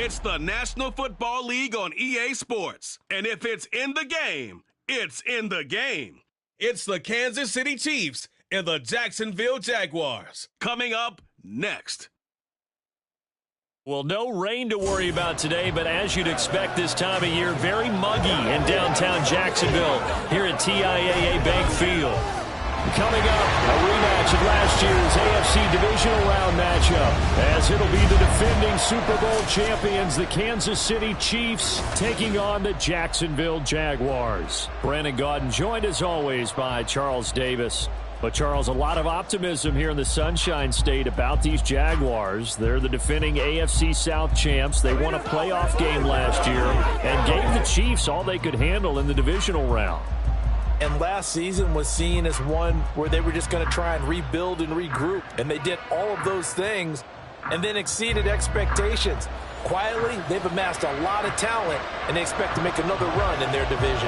It's the National Football League on EA Sports. And if it's in the game, it's in the game. It's the Kansas City Chiefs and the Jacksonville Jaguars. Coming up next. Well, no rain to worry about today, but as you'd expect this time of year, very muggy in downtown Jacksonville here at TIAA Bank Field. Coming up, a rematch of last year's AFC Divisional Round matchup, as it'll be the defending Super Bowl champions, the Kansas City Chiefs, taking on the Jacksonville Jaguars. Brandon Gaudin joined as always by Charles Davis. But, Charles, a lot of optimism here in the Sunshine State about these Jaguars. They're the defending AFC South champs. They won a playoff game last year and gave the Chiefs all they could handle in the divisional round. And last season was seen as one where they were just going to try and rebuild and regroup. And they did all of those things and then exceeded expectations. Quietly, they've amassed a lot of talent, and they expect to make another run in their division.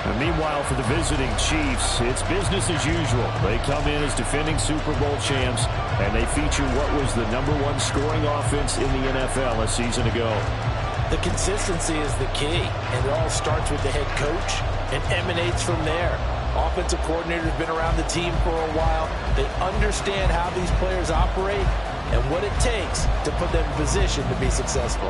And meanwhile, for the visiting Chiefs, it's business as usual. They come in as defending Super Bowl champs, and they feature what was the #1 scoring offense in the NFL a season ago. The consistency is the key, and it all starts with the head coach and emanates from there. Offensive coordinator's been around the team for a while. They understand how these players operate and what it takes to put them in position to be successful.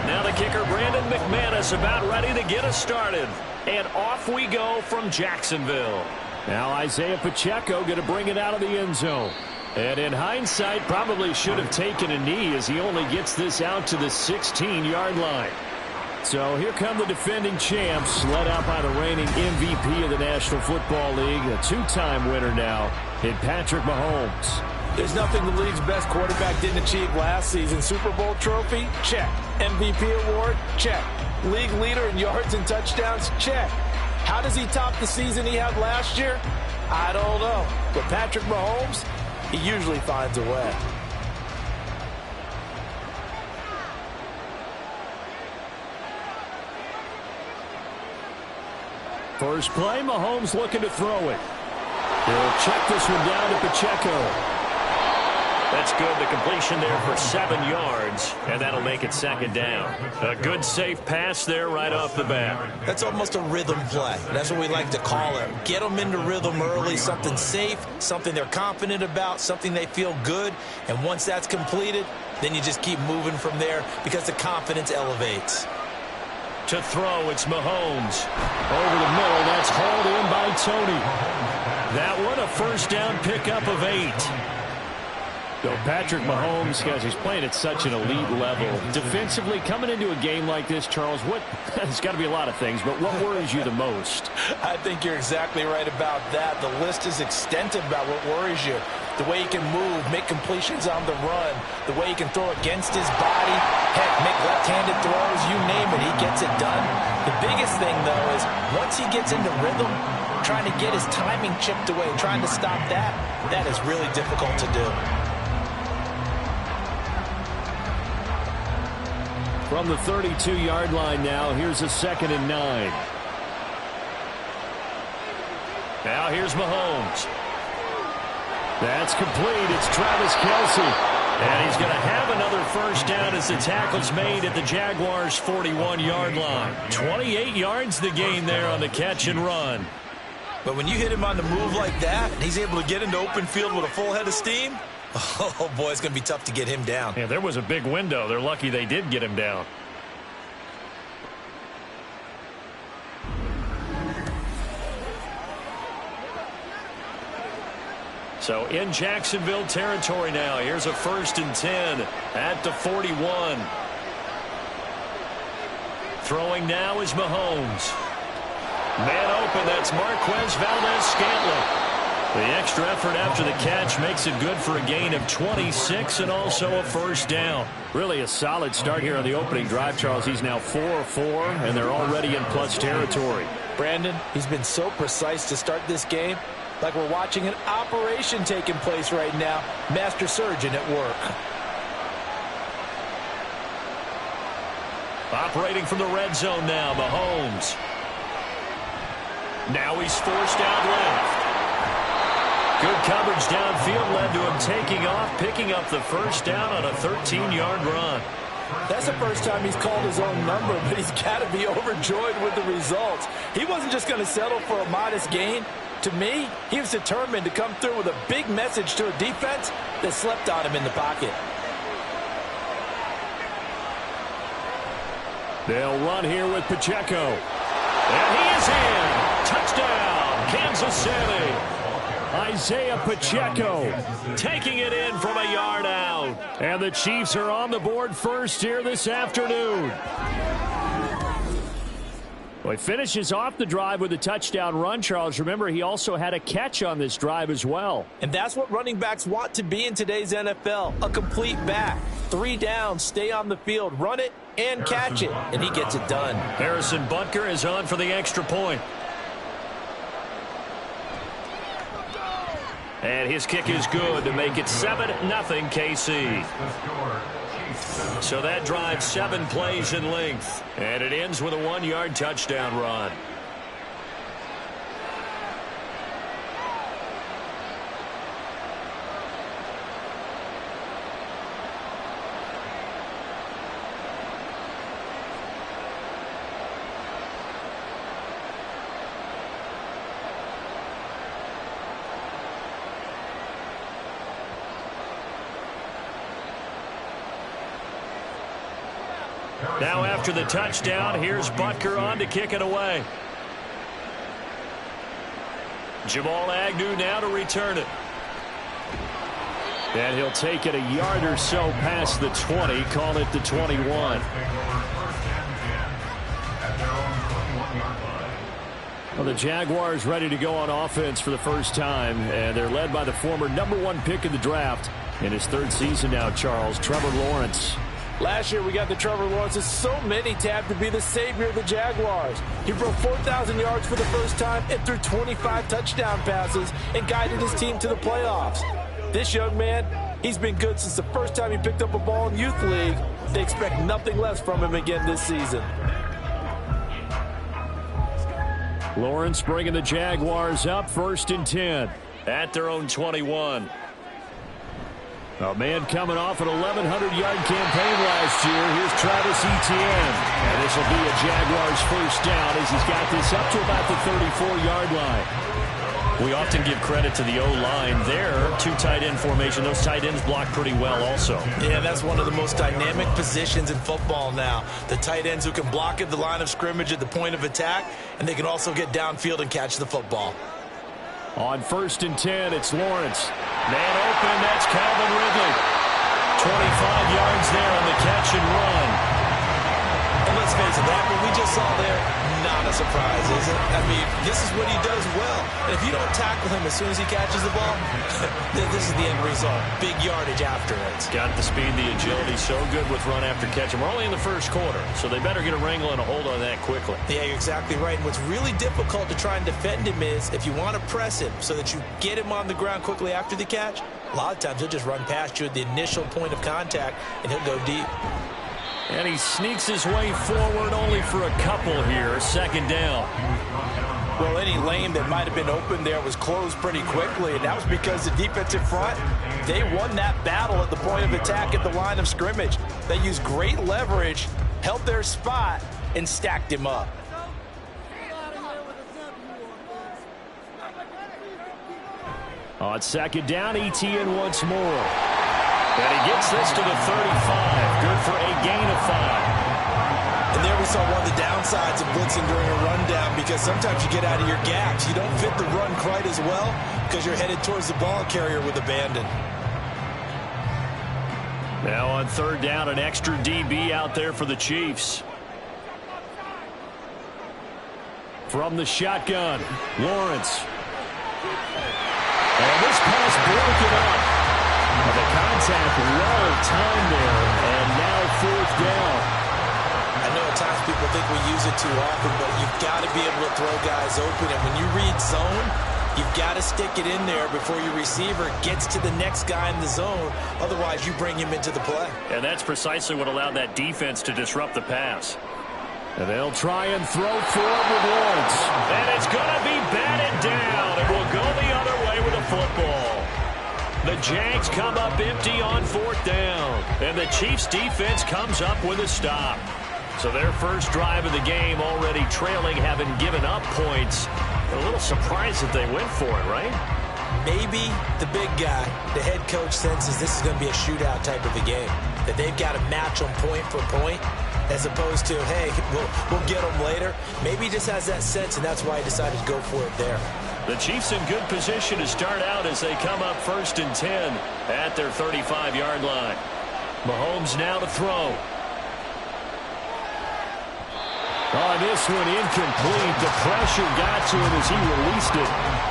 Now the kicker, Brandon McManus, about ready to get us started. And off we go from Jacksonville. Now Isaiah Pacheco going to bring it out of the end zone. And in hindsight, probably should have taken a knee as he only gets this out to the 16-yard line. So here come the defending champs, led out by the reigning MVP of the National Football League, a two-time winner now in Patrick Mahomes. There's nothing the league's best quarterback didn't achieve last season. Super Bowl trophy? Check. MVP award? Check. League leader in yards and touchdowns? Check. How does he top the season he had last year? I don't know. But Patrick Mahomes, he usually finds a way. First play, Mahomes looking to throw it. He'll check this one down to Pacheco. That's good. The completion there for 7 yards, and that'll make it second down. A good, safe pass there right off the bat. That's almost a rhythm play. That's what we like to call it. Get them into rhythm early, something safe, something they're confident about, something they feel good. And once that's completed, then you just keep moving from there because the confidence elevates. To throw, it's Mahomes. Over the middle, that's hauled in by Tony. That one, a first down pickup of 8. So Patrick Mahomes, guys, he's playing at such an elite level. Defensively, coming into a game like this, Charles, there's got to be a lot of things, but what worries you the most? I think you're exactly right about that. The list is extensive about what worries you. The way he can move, make completions on the run, the way he can throw against his body, heck, make left-handed throws, you name it, he gets it done. The biggest thing, though, is once he gets into rhythm, trying to get his timing chipped away, trying to stop that, that is really difficult to do. From the 32-yard line now, here's a 2nd and 9. Now here's Mahomes. That's complete. It's Travis Kelce. And he's going to have another first down as the tackle's made at the Jaguars' 41-yard line. 28 yards the gain there on the catch and run. But when you hit him on the move like that, and he's able to get into open field with a full head of steam, oh, boy, it's going to be tough to get him down. Yeah, there was a big window. They're lucky they did get him down. So in Jacksonville territory now. Here's a 1st and 10 at the 41. Throwing now is Mahomes. Man open, that's Marquez Valdez-Scantling. The extra effort after the catch makes it good for a gain of 26 and also a first down. Really a solid start here on the opening drive, Charles. He's now 4 of 4, and they're already in plus territory. Brandon, he's been so precise to start this game, like we're watching an operation taking place right now. Master surgeon at work. Operating from the red zone now, Mahomes. Now he's forced out left. Good coverage downfield led to him taking off, picking up the first down on a 13-yard run. That's the first time he's called his own number, but he's got to be overjoyed with the results. He wasn't just going to settle for a modest gain. To me, he was determined to come through with a big message to a defense that slept on him in the pocket. They'll run here with Pacheco. And he is in. Touchdown, Kansas City. Isaiah Pacheco taking it in from a yard out. And the Chiefs are on the board first here this afternoon. Well, he finishes off the drive with a touchdown run, Charles. Remember, he also had a catch on this drive as well. And that's what running backs want to be in today's NFL, a complete back. 3 downs, stay on the field, run it, and catch it. And he gets it done. Harrison Butker is on for the extra point. And his kick is good to make it 7-0 KC. So that drive 7 plays in length. And it ends with a 1-yard touchdown run. Now after the touchdown, here's Butker on to kick it away. Jamal Agnew now to return it. And he'll take it a yard or so past the 20, call it the 21. Well, the Jaguars ready to go on offense for the first time, and they're led by the former #1 pick in the draft in his 3rd season now, Charles, Trevor Lawrence. Last year, we got the Trevor Lawrences. So many tabbed to be the savior of the Jaguars. He broke 4,000 yards for the first time and threw 25 touchdown passes and guided his team to the playoffs. This young man, he's been good since the first time he picked up a ball in Youth League. They expect nothing less from him again this season. Lawrence bringing the Jaguars up 1st and 10 at their own 21. A man coming off an 1,100-yard campaign last year. Here's Travis Etienne. And this will be a Jaguars first down as he's got this up to about the 34-yard line. We often give credit to the O-line there. 2 tight end formation. Those tight ends block pretty well also. Yeah, that's one of the most dynamic positions in football now. The tight ends who can block at the line of scrimmage at the point of attack, and they can also get downfield and catch the football. On 1st and 10, it's Lawrence. Man open, that's Calvin Ridley. 25 yards there on the catch and run. And let's face it, that what we just saw there, not a surprise, is it? I mean, this is what he does well. And if you don't tackle him as soon as he catches the ball, this is the end result. Big yardage after it. Got the speed, the agility, so good with run after catch. And we're only in the 1st quarter, so they better get a wrangle and a hold on that quickly. Yeah, you're exactly right. And what's really difficult to try and defend him is if you want to press him so that you get him on the ground quickly after the catch, a lot of times he'll just run past you at the initial point of contact, and he'll go deep. And he sneaks his way forward only for a couple here. 2nd down. Well, any lane that might have been open there was closed pretty quickly, and that was because the defensive front, they won that battle at the point of attack at the line of scrimmage. They used great leverage, held their spot, and stacked him up. On 2nd down, Etienne once more. And he gets this to the 35. Good for a gain of 5. And there we saw one of the downsides of blitzing during a rundown, because sometimes you get out of your gaps. You don't fit the run quite as well because you're headed towards the ball carrier with abandon. Now on 3rd down, an extra DB out there for the Chiefs. From the shotgun, Lawrence. And this pass broken up. The contact well timed there, and now 4th down. I know at times people think we use it too often, but you've got to be able to throw guys open. And when you read zone, you've got to stick it in there before your receiver gets to the next guy in the zone. Otherwise, you bring him into the play. And that's precisely what allowed that defense to disrupt the pass. And they'll try and throw for it with Lawrence. And it's going to be batted down. It will go the other way with the football. The Jags come up empty on 4th down. And the Chiefs' defense comes up with a stop. So their first drive of the game already trailing, having given up points. A little surprised that they went for it, right? Maybe the big guy, the head coach, senses this is going to be a shootout type of a game. That they've got to match them point for point, as opposed to, hey, we'll get them later. Maybe he just has that sense, and that's why he decided to go for it there. The Chiefs in good position to start out as they come up 1st and 10 at their 35-yard line. Mahomes now to throw. On this one, incomplete. The pressure got to him as he released it.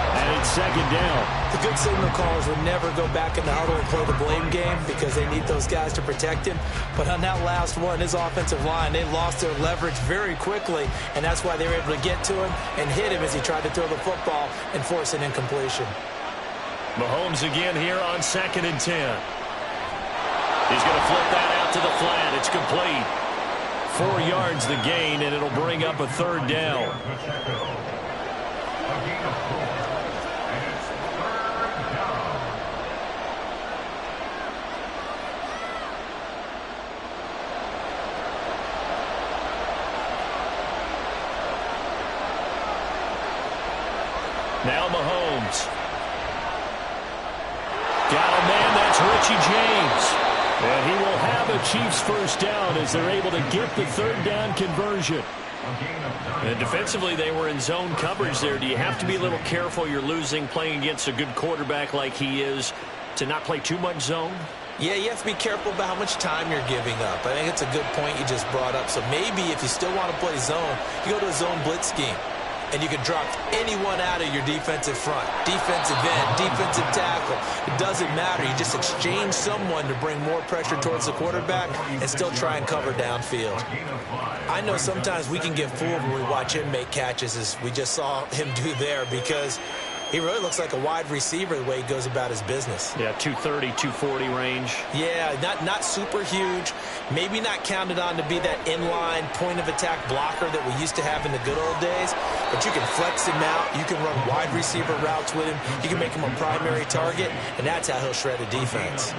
And it's 2nd down. The good signal callers would never go back in the huddle and play the blame game because they need those guys to protect him. But on that last one, his offensive line, they lost their leverage very quickly, and that's why they were able to get to him and hit him as he tried to throw the football and force an incompletion. Mahomes again here on 2nd and 10. He's going to flip that out to the flat. It's complete. 4 yards the gain, and it'll bring up a 3rd down. Now Mahomes. Got a man, that's Richie James. And he will have a Chiefs first down as they're able to get the 3rd down conversion. And defensively, they were in zone coverage there. Do you have to be a little careful? You're losing, playing against a good quarterback like he is, to not play too much zone? Yeah, you have to be careful about how much time you're giving up. I think it's a good point you just brought up. So maybe if you still want to play zone, you go to a zone blitz scheme. And you can drop anyone out of your defensive front, defensive end, defensive tackle. It doesn't matter. You just exchange someone to bring more pressure towards the quarterback and still try and cover downfield. I know sometimes we can get fooled when we watch him make catches, as we just saw him do there, because he really looks like a wide receiver the way he goes about his business. Yeah, 230, 240 range. Yeah, not super huge. Maybe not counted on to be that inline point-of-attack blocker that we used to have in the good old days. But you can flex him out. You can run wide receiver routes with him. You can make him a primary target, and that's how he'll shred a defense.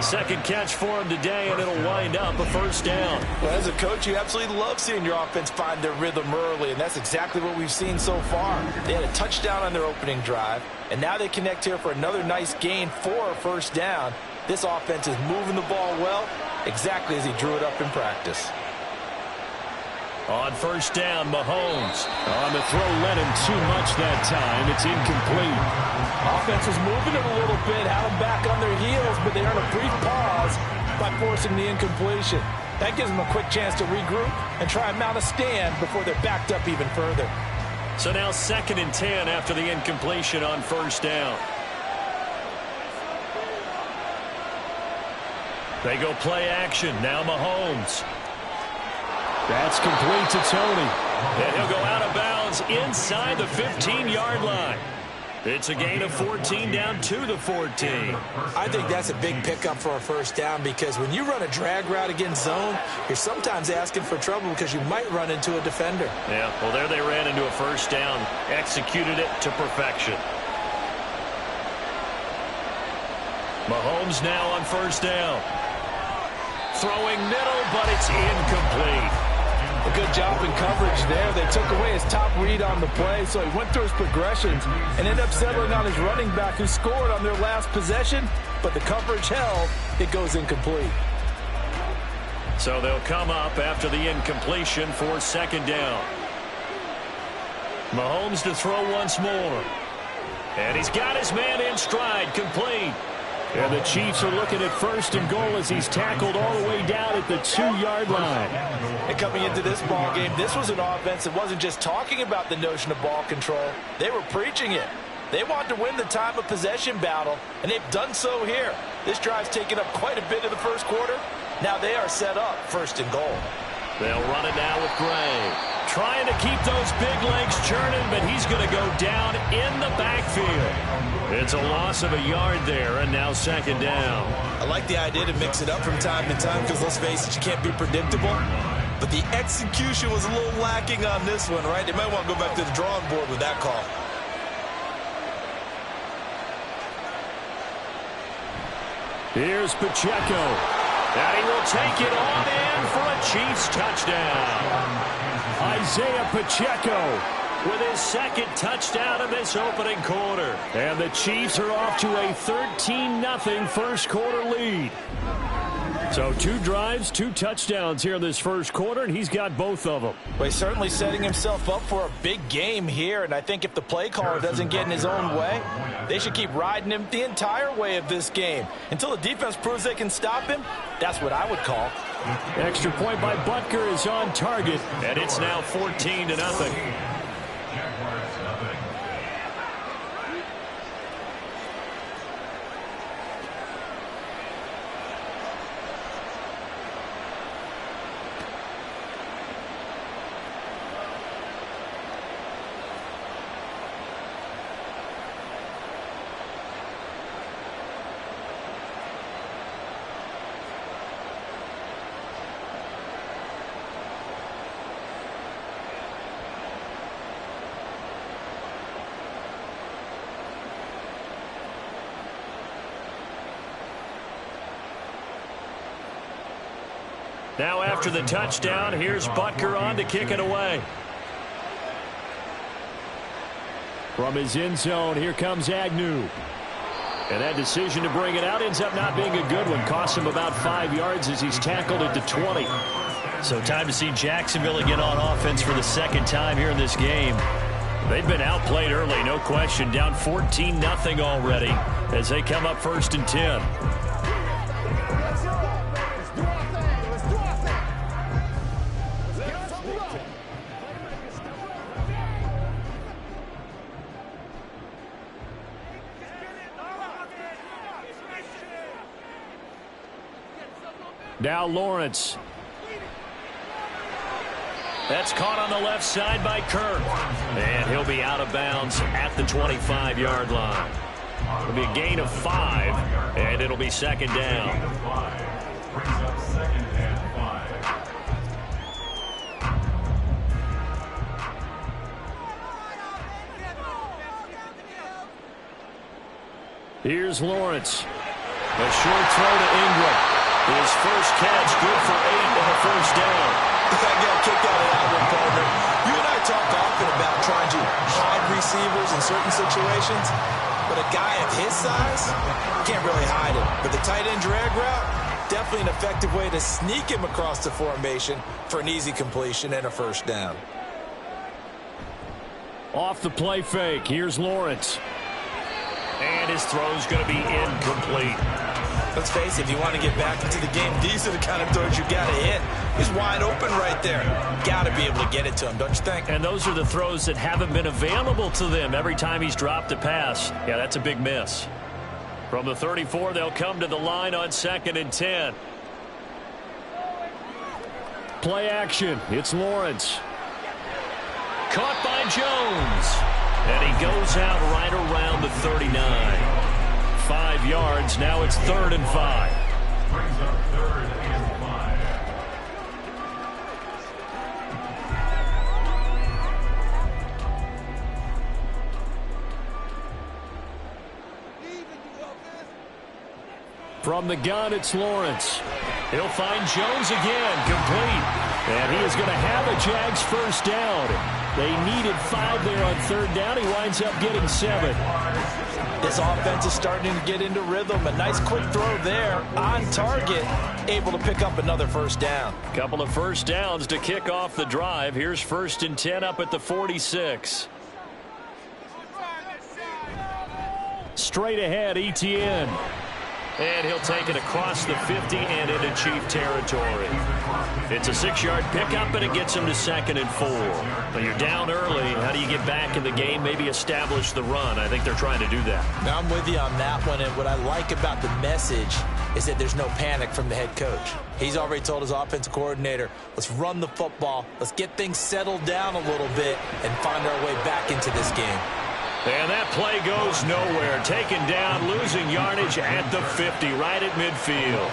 2nd catch for him today, and it'll wind up a 1st down. Well, as a coach, you absolutely love seeing your offense find their rhythm early, and that's exactly what we've seen so far. They had a touchdown on their opening drive, and now they connect here for another nice gain for a 1st down. This offense is moving the ball well, exactly as he drew it up in practice. On 1st down, Mahomes. On the throw, led him too much that time. It's incomplete. Offense was moving it a little bit, had them back on their heels, but they earned a brief pause by forcing the incompletion. That gives them a quick chance to regroup and try and mount a stand before they're backed up even further. So now 2nd and 10 after the incompletion on 1st down. They go play action. Now Mahomes. That's complete to Tony. And he'll go out of bounds inside the 15-yard line. It's a gain of 14 down to the 14. I think that's a big pickup for a 1st down, because when you run a drag route against zone, you're sometimes asking for trouble because you might run into a defender. Yeah, well, there they ran into a 1st down, executed it to perfection. Mahomes now on 1st down. Throwing middle, but it's incomplete. A good job in coverage there. They took away his top read on the play, so he went through his progressions and ended up settling on his running back, who scored on their last possession, but the coverage held. It goes incomplete. So they'll come up after the incompletion for 2nd down. Mahomes to throw once more. And he's got his man in stride, complete. And the Chiefs are looking at 1st and goal as he's tackled all the way down at the 2-yard line. And coming into this ball game, this was an offense that wasn't just talking about the notion of ball control. They were preaching it. They wanted to win the time of possession battle, and they've done so here. This drive's taken up quite a bit of the 1st quarter. Now they are set up 1st and goal. They'll run it now with Gray. Trying to keep those big legs churning, but he's going to go down in the backfield. It's a loss of a yard there, and now 2nd down. I like the idea to mix it up from time to time because, let's face it, you can't be predictable. but the execution was a little lacking on this one, right? They might want to go back to the drawing board with that call. Here's Pacheco. And he will take it on in for a Chiefs touchdown. Isaiah Pacheco with his second touchdown in this opening quarter. And the Chiefs are off to a 13-0 first quarter lead. So 2 drives, 2 touchdowns here in this first quarter, and he's got both of them. Well, he's certainly setting himself up for a big game here, and I think if the play caller doesn't get in his own way, they should keep riding him the entire way of this game. Until the defense proves they can stop him, that's what I would call. Extra point by Butker is on target, and it's now 14-0. Now after the touchdown, here's Butker on to kick it away. From his end zone, here comes Agnew. And that decision to bring it out ends up not being a good one. Costs him about 5 yards as he's tackled it to 20. So time to see Jacksonville again on offense for the second time here in this game. They've been outplayed early, no question. Down 14-0 already as they come up 1st and 10. Now Lawrence. That's caught on the left side by Kirk. And he'll be out of bounds at the 25-yard line. It'll be a gain of 5, and it'll be 2nd down. Here's Lawrence. A short throw to Ingram. His first catch, good for 8 and a first down. I got kicked out of that one, partner. You and I talk often about trying to hide receivers in certain situations, but a guy of his size can't really hide him. But the tight end drag route, definitely an effective way to sneak him across the formation for an easy completion and a first down. Off the play fake, here's Lawrence. And his throw's going to be incomplete. Let's face it, if you want to get back into the game, these are the kind of throws you got to hit. He's wide open right there. Got to be able to get it to him, don't you think? And those are the throws that haven't been available to them every time he's dropped a pass. Yeah, that's a big miss. From the 34, they'll come to the line on 2nd and 10. Play action. It's Lawrence. Caught by Jones. And he goes out right around the 39. 5 yards. Now it's 3rd and 5. Brings up 3rd and 5. From the gun, it's Lawrence. He'll find Jones again, complete. And he is going to have a Jags first down. They needed 5 there on 3rd down. He winds up getting 7. This offense is starting to get into rhythm. A nice quick throw there on target, able to pick up another first down. Couple of first downs to kick off the drive. Here's 1st and 10 up at the 46. Straight ahead, Etienne. And he'll take it across the 50 and into Chief territory. It's a 6-yard pickup, and it gets him to 2nd and 4. But you're down early. How do you get back in the game, maybe establish the run? I think they're trying to do that. Now, I'm with you on that one, and what I like about the message is that there's no panic from the head coach. He's already told his offensive coordinator, let's run the football, let's get things settled down a little bit, and find our way back into this game. And that play goes nowhere. Taken down, losing yardage at the 50, right at midfield.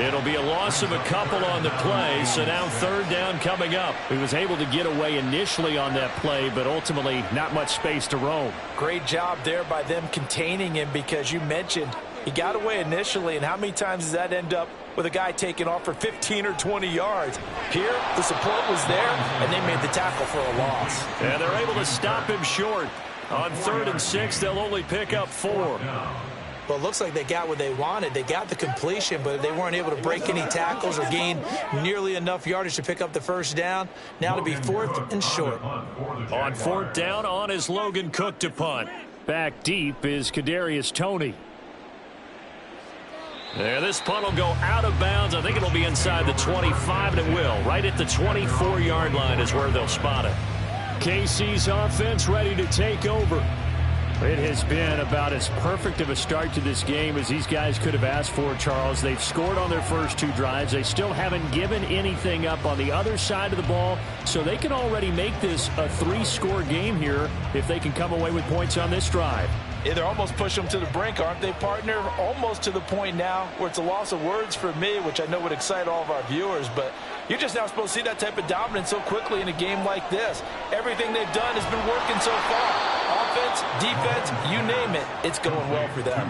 It'll be a loss of a couple on the play, so now third down coming up. He was able to get away initially on that play, but ultimately not much space to roam. Great job there by them containing him, because you mentioned he got away initially, and how many times does that end up with a guy taking off for 15 or 20 yards? Here, the support was there, and they made the tackle for a loss. And they're able to stop him short. On 3rd and 6, they'll only pick up 4. Well, it looks like they got what they wanted. They got the completion, but they weren't able to break any tackles or gain nearly enough yardage to pick up the first down. Now to be 4th and short. On 4th down, on is Logan Cook to punt. Back deep is Kadarius Toney. There, this punt will go out of bounds. I think it'll be inside the 25, and it will. Right at the 24-yard line is where they'll spot it. KC's offense ready to take over. It has been about as perfect of a start to this game as these guys could have asked for, Charles. They've scored on their first 2 drives. They still haven't given anything up on the other side of the ball, so they can already make this a 3-score game here if they can come away with points on this drive. Yeah, they're almost pushing them to the brink, aren't they, partner? Almost to the point now where it's a loss of words for me, which I know would excite all of our viewers, but you're just now supposed to see that type of dominance so quickly in a game like this. Everything they've done has been working so far. Offense, defense, you name it, it's going well for them.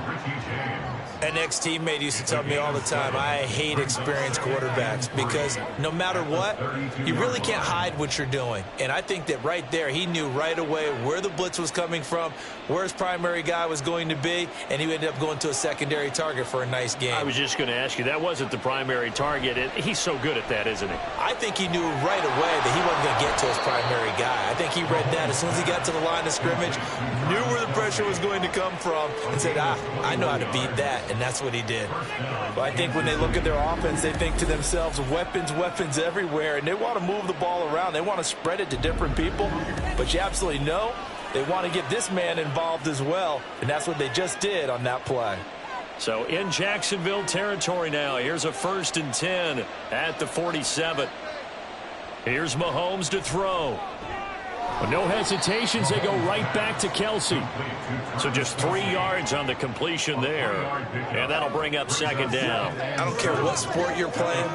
An ex-teammate used to tell me all the time, I hate experienced quarterbacks, because no matter what, you really can't hide what you're doing. And I think that right there, he knew right away where the blitz was coming from, where his primary guy was going to be, and he ended up going to a secondary target for a nice game. I was just going to ask you, that wasn't the primary target. He's so good at that, isn't he? I think he knew right away that he wasn't going to get to his primary guy. I think he read that as soon as he got to the line of scrimmage, knew where the pressure was going to come from, and said, I know how to beat that. And that's what he did. Well, I think when they look at their offense, they think to themselves, weapons, weapons everywhere, and they want to move the ball around. They want to spread it to different people, but you absolutely know they want to get this man involved as well, and that's what they just did on that play. So in Jacksonville territory now, here's a 1st and 10 at the 47. Here's Mahomes to throw. No hesitations, they go right back to Kelsey. So just 3 yards on the completion there. And that'll bring up 2nd down. I don't care what sport you're playing.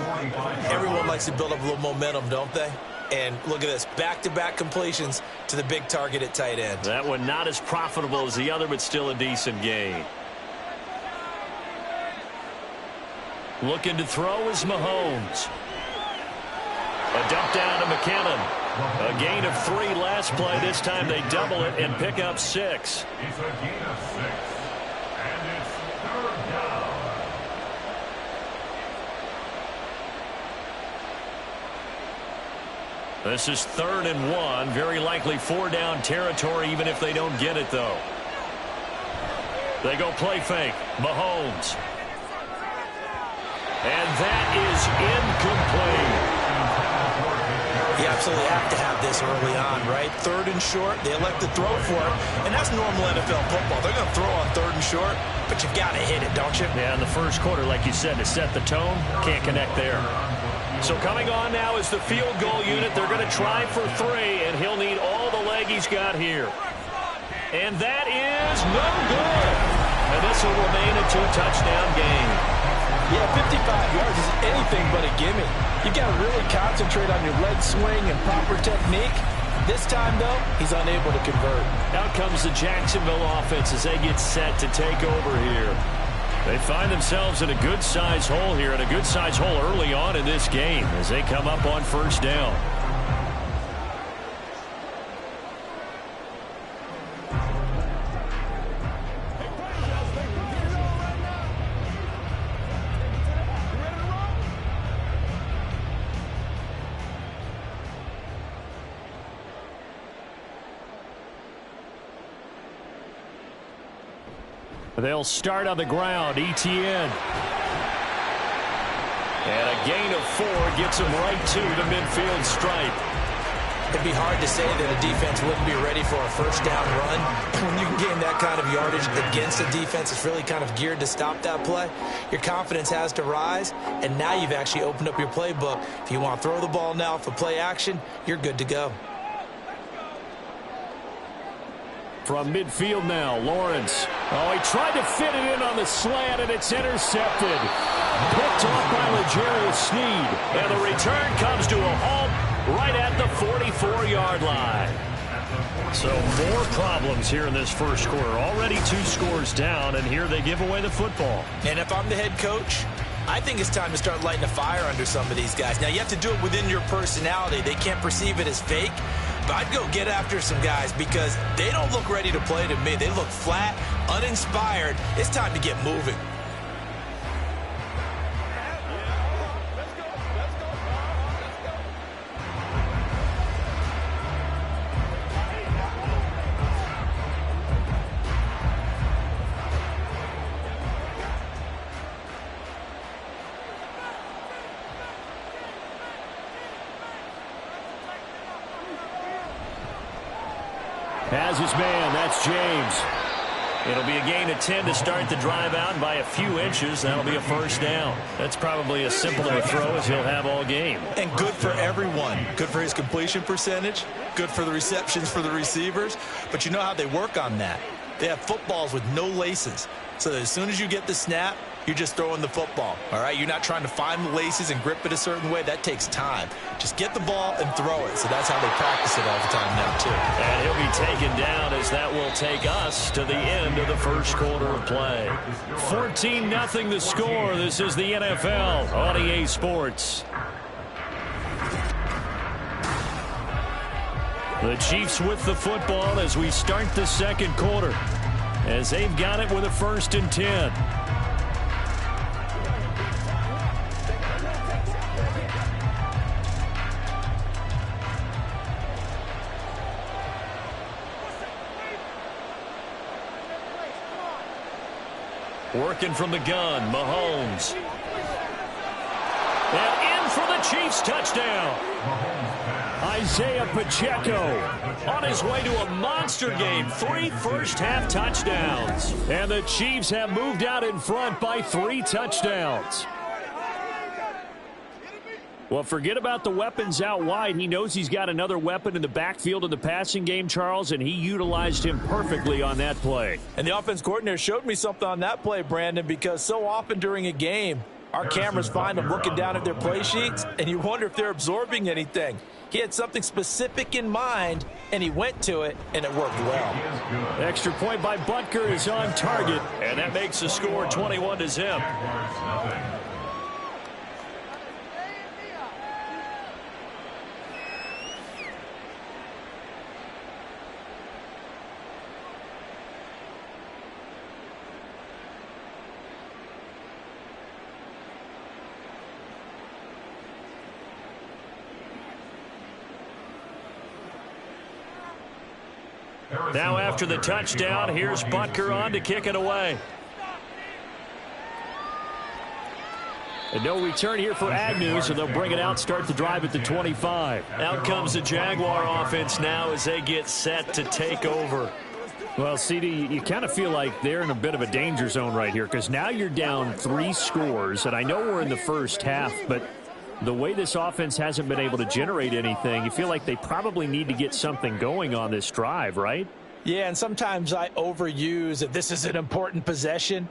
Everyone likes to build up a little momentum, don't they? And look at this, back-to-back completions to the big target at tight end. That one not as profitable as the other, but still a decent gain. Looking to throw is Mahomes. A dump down to McKinnon. A gain of 3 last play. This time they double it and pick up 6. It's a gain of 6, and it's 3rd down. This is 3rd and 1. Very likely 4-down territory, even if they don't get it, though. They go play fake. Mahomes. And that is incomplete. You absolutely have to have this early on, right? 3rd and short, they elect to throw for it, and that's normal NFL football. They're going to throw on 3rd and short, but you've got to hit it, don't you? Yeah, in the first quarter, like you said, to set the tone, can't connect there. So coming on now is the field goal unit. They're going to try for 3, and he'll need all the leg he's got here. And that is no good. And this will remain a 2-touchdown game. Yeah, 55 yards is anything but a gimme. You've got to really concentrate on your leg swing and proper technique. This time, though, he's unable to convert. Out comes the Jacksonville offense as they get set to take over here. They find themselves in a good-sized hole here, and a good-sized hole early on in this game as they come up on 1st down. They'll start on the ground. Etienne. And a gain of 4 gets him right to the midfield stripe. It'd be hard to say that a defense wouldn't be ready for a 1st down run. When you can gain that kind of yardage against a defense that's really kind of geared to stop that play, your confidence has to rise, and now you've actually opened up your playbook. If you want to throw the ball now for play action, you're good to go. from midfield now. Lawrence. Oh, he tried to fit it in on the slant, and it's intercepted. Picked off by L'Jarius Sneed. And the return comes to a halt right at the 44-yard line. So more problems here in this first quarter. Already 2 scores down, and here they give away the football. And if I'm the head coach, I think it's time to start lighting a fire under some of these guys. Now, you have to do it within your personality. They can't perceive it as fake. But I'd go get after some guys because they don't look ready to play to me. They look flat, uninspired. It's time to get moving. Has his man, that's James. It'll be a gain of 10 to start the drive out, and by a few inches, that'll be a first down. That's probably a simpler throw as he'll have all game. And good for everyone. Good for his completion percentage. Good for the receptions for the receivers. But you know how they work on that. They have footballs with no laces. So that as soon as you get the snap, you're just throwing the football, all right? You're not trying to find the laces and grip it a certain way. That takes time. Just get the ball and throw it. So that's how they practice it all the time now, too. And he'll be taken down as that will take us to the end of the first quarter of play. 14-0 the score. This is the NFL on EA Sports. The Chiefs with the football as we start the second quarter, as they've got it with a 1st and 10. Working from the gun, Mahomes. And in for the Chiefs touchdown. Isaiah Pacheco on his way to a monster game. 3 first-half touchdowns. And the Chiefs have moved out in front by 3 touchdowns. Well, forget about the weapons out wide. He knows he's got another weapon in the backfield in the passing game, Charles, and he utilized him perfectly on that play. And the offense coordinator showed me something on that play, Brandon, because so often during a game, our cameras find them looking down at their play sheets, and you wonder if they're absorbing anything. He had something specific in mind, and he went to it, and it worked well. Extra point by Butker is on target, and that makes the score 21-0. Now after the touchdown, here's Butker on to kick it away. And no return here for Agnew, so they'll bring it out, start the drive at the 25. Out comes the Jaguar offense now as they get set to take over. Well, CD, you kind of feel like they're in a bit of a danger zone right here because now you're down 3 scores, and I know we're in the first half, but the way this offense hasn't been able to generate anything, you feel like they probably need to get something going on this drive, right? Yeah, and sometimes I overuse that this is an important possession.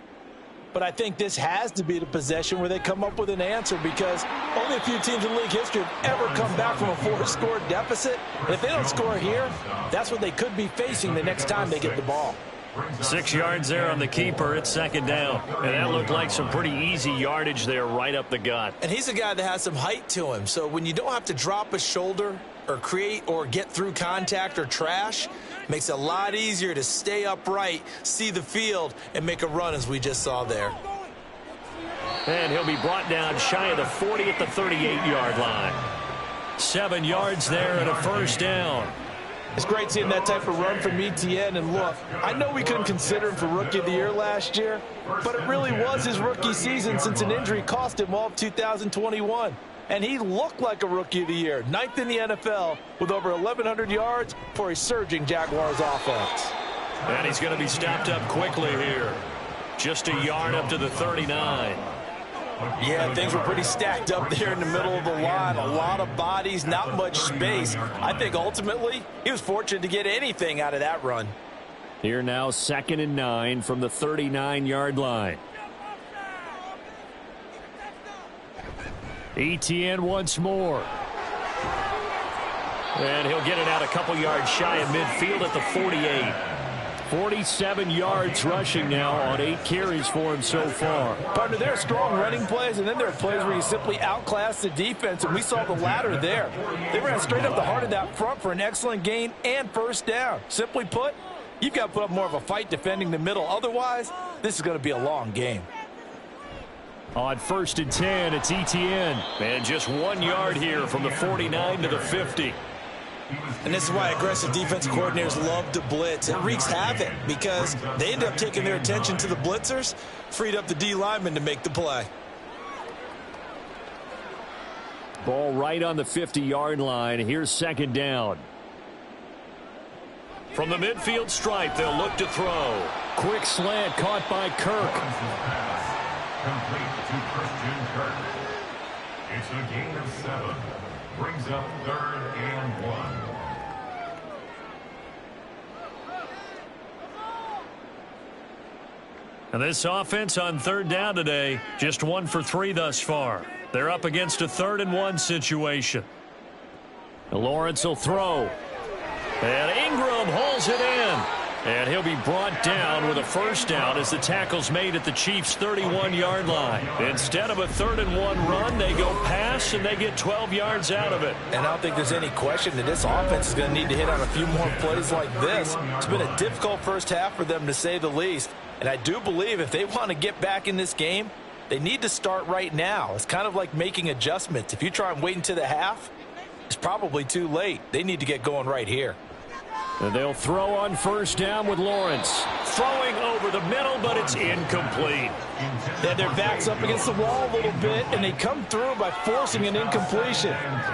But I think this has to be the possession where they come up with an answer because only a few teams in league history have ever come back from a 4-score deficit. And if they don't score here, that's what they could be facing the next time they get the ball. 6 yards there on the keeper. It's second down. And that looked like some pretty easy yardage there right up the gut. And he's a guy that has some height to him. So when you don't have to drop a shoulder or create or get through contact or trash, makes it a lot easier to stay upright, see the field, and make a run as we just saw there. And he'll be brought down shy of the 40 at the 38-yard line. 7 yards there and a first down. It's great seeing that type of run from ETN. And look, I know we couldn't consider him for Rookie of the Year last year, but it really was his rookie season since an injury cost him all of 2021. And he looked like a Rookie of the Year, 9th in the NFL with over 1,100 yards for a surging Jaguars offense. And he's going to be stopped up quickly here. Just a yard up to the 39. Yeah, things were pretty stacked up there in the middle of the line. A lot of bodies, not much space. I think ultimately he was fortunate to get anything out of that run. Here now, 2nd and 9 from the 39-yard line. Etienne once more. And he'll get it out a couple yards shy of midfield at the 48. 47 yards rushing now on 8 carries for him so far. Partner, there are strong running plays, and then there are plays where you simply outclass the defense, and we saw the latter there. They ran straight up the heart of that front for an excellent gain and first down. Simply put, you've got to put up more of a fight defending the middle. Otherwise, this is going to be a long game. On 1st and 10, it's Etienne. And just 1 yard here from the 49 to the 50. And this is why aggressive defense coordinators love to blitz. It wreaks havoc because they end up taking their attention to the blitzers, freed up the D lineman to make the play. Ball right on the 50-yard line. Here's 2nd down. From the midfield stripe, they'll look to throw. Quick slant caught by Kirk. Complete to Christian Kirk. It's a gain of 7. Brings up 3rd and 1. And this offense on 3rd down today, just 1 for 3 thus far. They're up against a 3rd and 1 situation. Lawrence will throw. And Ingram hauls it in. And he'll be brought down with a first down as the tackle's made at the Chiefs' 31-yard line. Instead of a 3rd and 1 run, they go pass, and they get 12 yards out of it. And I don't think there's any question that this offense is going to need to hit on a few more plays like this. It's been a difficult first half for them, to say the least. And I do believe if they want to get back in this game, they need to start right now. It's kind of like making adjustments. If you try and wait until the half, it's probably too late. They need to get going right here. And they'll throw on first down with Lawrence. Throwing over the middle, but it's incomplete. They had their backs up against the wall a little bit, and they come through by forcing an incompletion.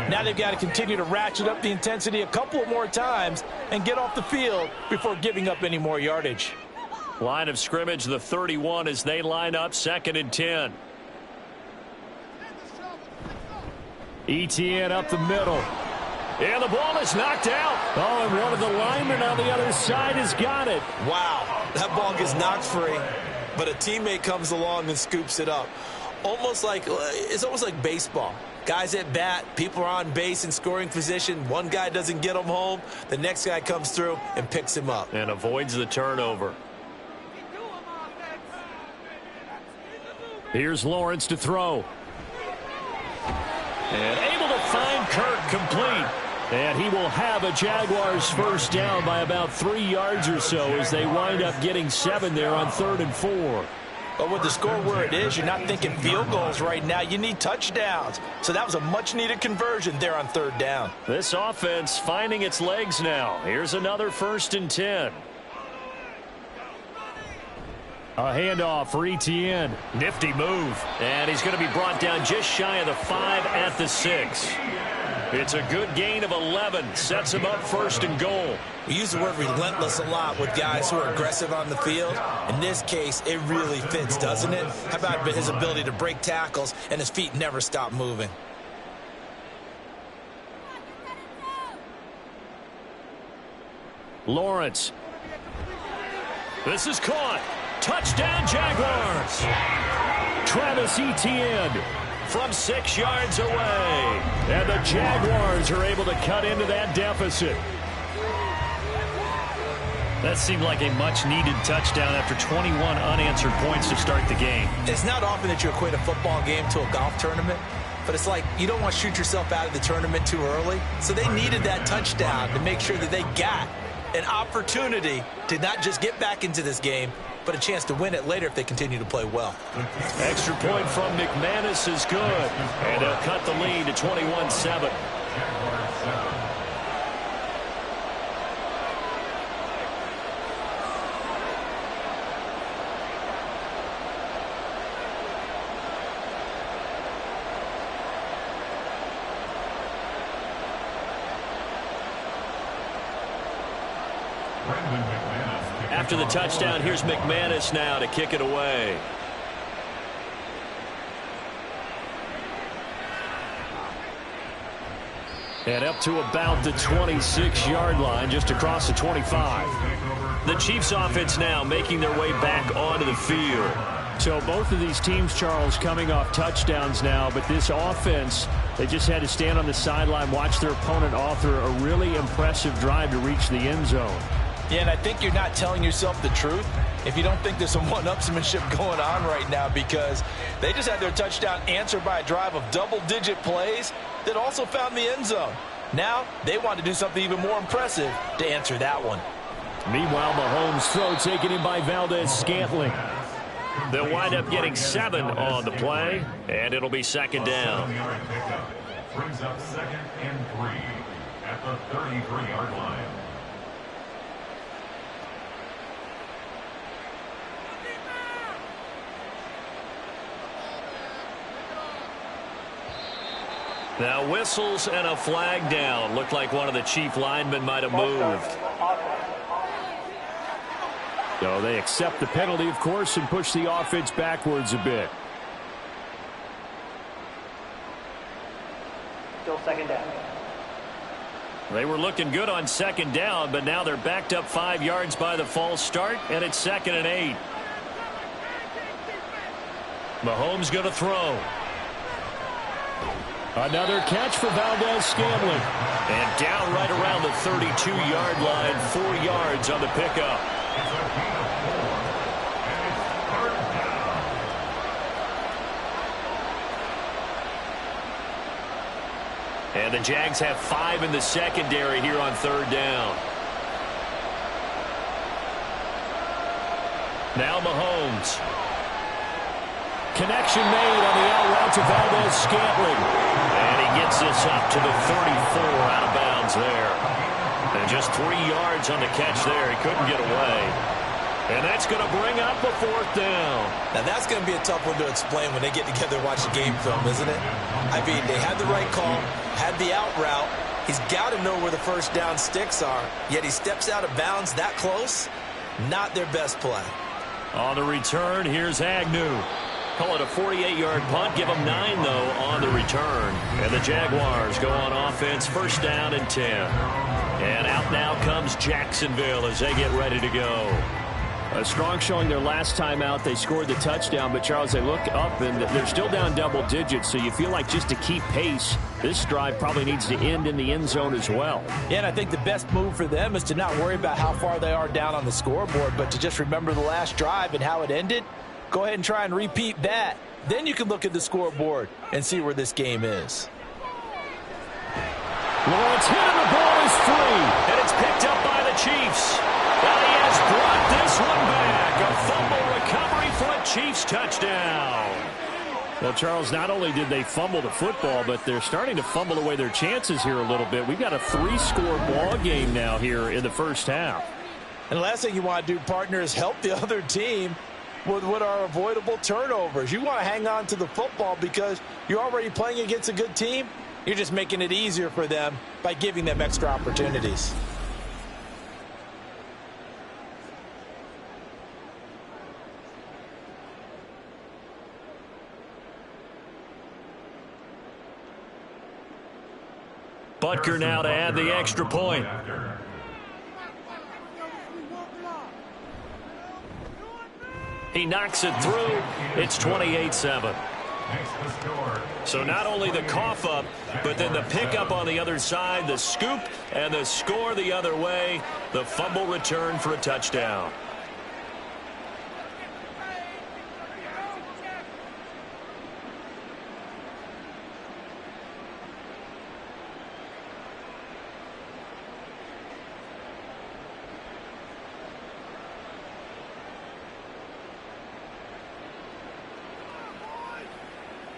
Now they've got to continue to ratchet up the intensity a couple of more times and get off the field before giving up any more yardage. Line of scrimmage, the 31 as they line up 2nd and 10. Etienne up the middle. And the ball is knocked out. Oh, and one of the linemen on the other side has got it. Wow, that ball gets knocked free, but a teammate comes along and scoops it up. It's almost like baseball. Guys at bat, people are on base in scoring position. One guy doesn't get him home. The next guy comes through and picks him up. And avoids the turnover. Here's Lawrence to throw. And able to find Kirk complete. And he will have a Jaguars first down by about 3 yards or so as they wind up getting 7 there on 3rd and 4. But with the score where it is, you're not thinking field goals right now. You need touchdowns. So that was a much-needed conversion there on 3rd down. This offense finding its legs now. Here's another 1st and 10. A handoff for Etienne. Nifty move. And he's going to be brought down just shy of the 5 at the 6. It's a good gain of 11. Sets him up 1st and goal. We use the word relentless a lot with guys who are aggressive on the field. In this case, it really fits, doesn't it? How about his ability to break tackles and his feet never stop moving? Lawrence. This is caught. Touchdown, Jaguars. Travis Etienne from 6 yards away. And the Jaguars are able to cut into that deficit. That seemed like a much-needed touchdown after 21 unanswered points to start the game. It's not often that you equate a football game to a golf tournament, but it's like you don't want to shoot yourself out of the tournament too early. So they needed that touchdown to make sure that they got an opportunity to not just get back into this game, but a chance to win it later if they continue to play well. Extra point from McManus is good. And they'll cut the lead to 21-7. After the touchdown, here's McManus now to kick it away. And up to about the 26-yard line, just across the 25. The Chiefs offense now making their way back onto the field. So both of these teams, Charles, coming off touchdowns now, but this offense, they just had to stand on the sideline, watch their opponent author a really impressive drive to reach the end zone. Yeah, and I think you're not telling yourself the truth if you don't think there's some one-upsmanship going on right now, because they just had their touchdown answered by a drive of double-digit plays that also found the end zone. Now they want to do something even more impressive to answer that one. Meanwhile, Mahomes' throw taken in by Valdez-Scantling. They'll wind up getting 7 on the play, and it'll be second down. Brings up 2nd and 3 at the 33-yard line. Now whistles and a flag down. Looked like one of the Chief linemen might have moved. So they accept the penalty, of course, and push the offense backwards a bit. Still second down. They were looking good on second down, but now they're backed up 5 yards by the false start, and it's 2nd and 8. Mahomes going to throw. Another catch for Valdez-Scantling. And down right around the 32-yard line, 4 yards on the pickup. And the Jags have 5 in the secondary here on 3rd down. Now Mahomes. Connection made on the out route to Valdez-Scantling. And he gets this up to the 34, out of bounds there. And just 3 yards on the catch there. He couldn't get away. And that's going to bring up a 4th down. Now that's going to be a tough one to explain when they get together and watch the game film, isn't it? I mean, they had the right call, had the out route. He's got to know where the first down sticks are, yet he steps out of bounds that close. Not their best play. On the return, here's Agnew. Call it a 48-yard punt. Give them 9, though, on the return. And the Jaguars go on offense, 1st down and 10. And out now comes Jacksonville as they get ready to go. A strong showing their last time out. They scored the touchdown, but, Charles, they look up, and they're still down double digits, so you feel like just to keep pace, this drive probably needs to end in the end zone as well. Yeah, and I think the best move for them is to not worry about how far they are down on the scoreboard, but to just remember the last drive and how it ended. Go ahead and try and repeat that. Then you can look at the scoreboard and see where this game is. Lawrence hit and the ball is free. And it's picked up by the Chiefs. And he has brought this one back. A fumble recovery for a Chiefs touchdown. Well, Charles, not only did they fumble the football, but they're starting to fumble away their chances here a little bit. We've got a 3-score ball game now here in the first half. And the last thing you want to do, partner, is help the other team with what are avoidable turnovers. You want to hang on to the football because you're already playing against a good team. You're just making it easier for them by giving them extra opportunities. Butker now to add the extra point. He knocks it through. It's 28-7. So not only the cough up, but then the pickup on the other side, the scoop, and the score the other way. The fumble return for a touchdown.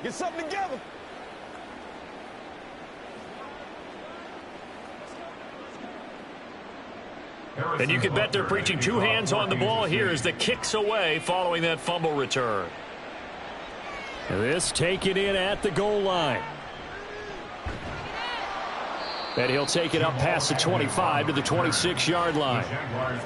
Get something together. And you can bet they're preaching 2 hands on the ball here as the kicks away following that fumble return. This taken in at the goal line. And he'll take it up past the 25 to the 26-yard line.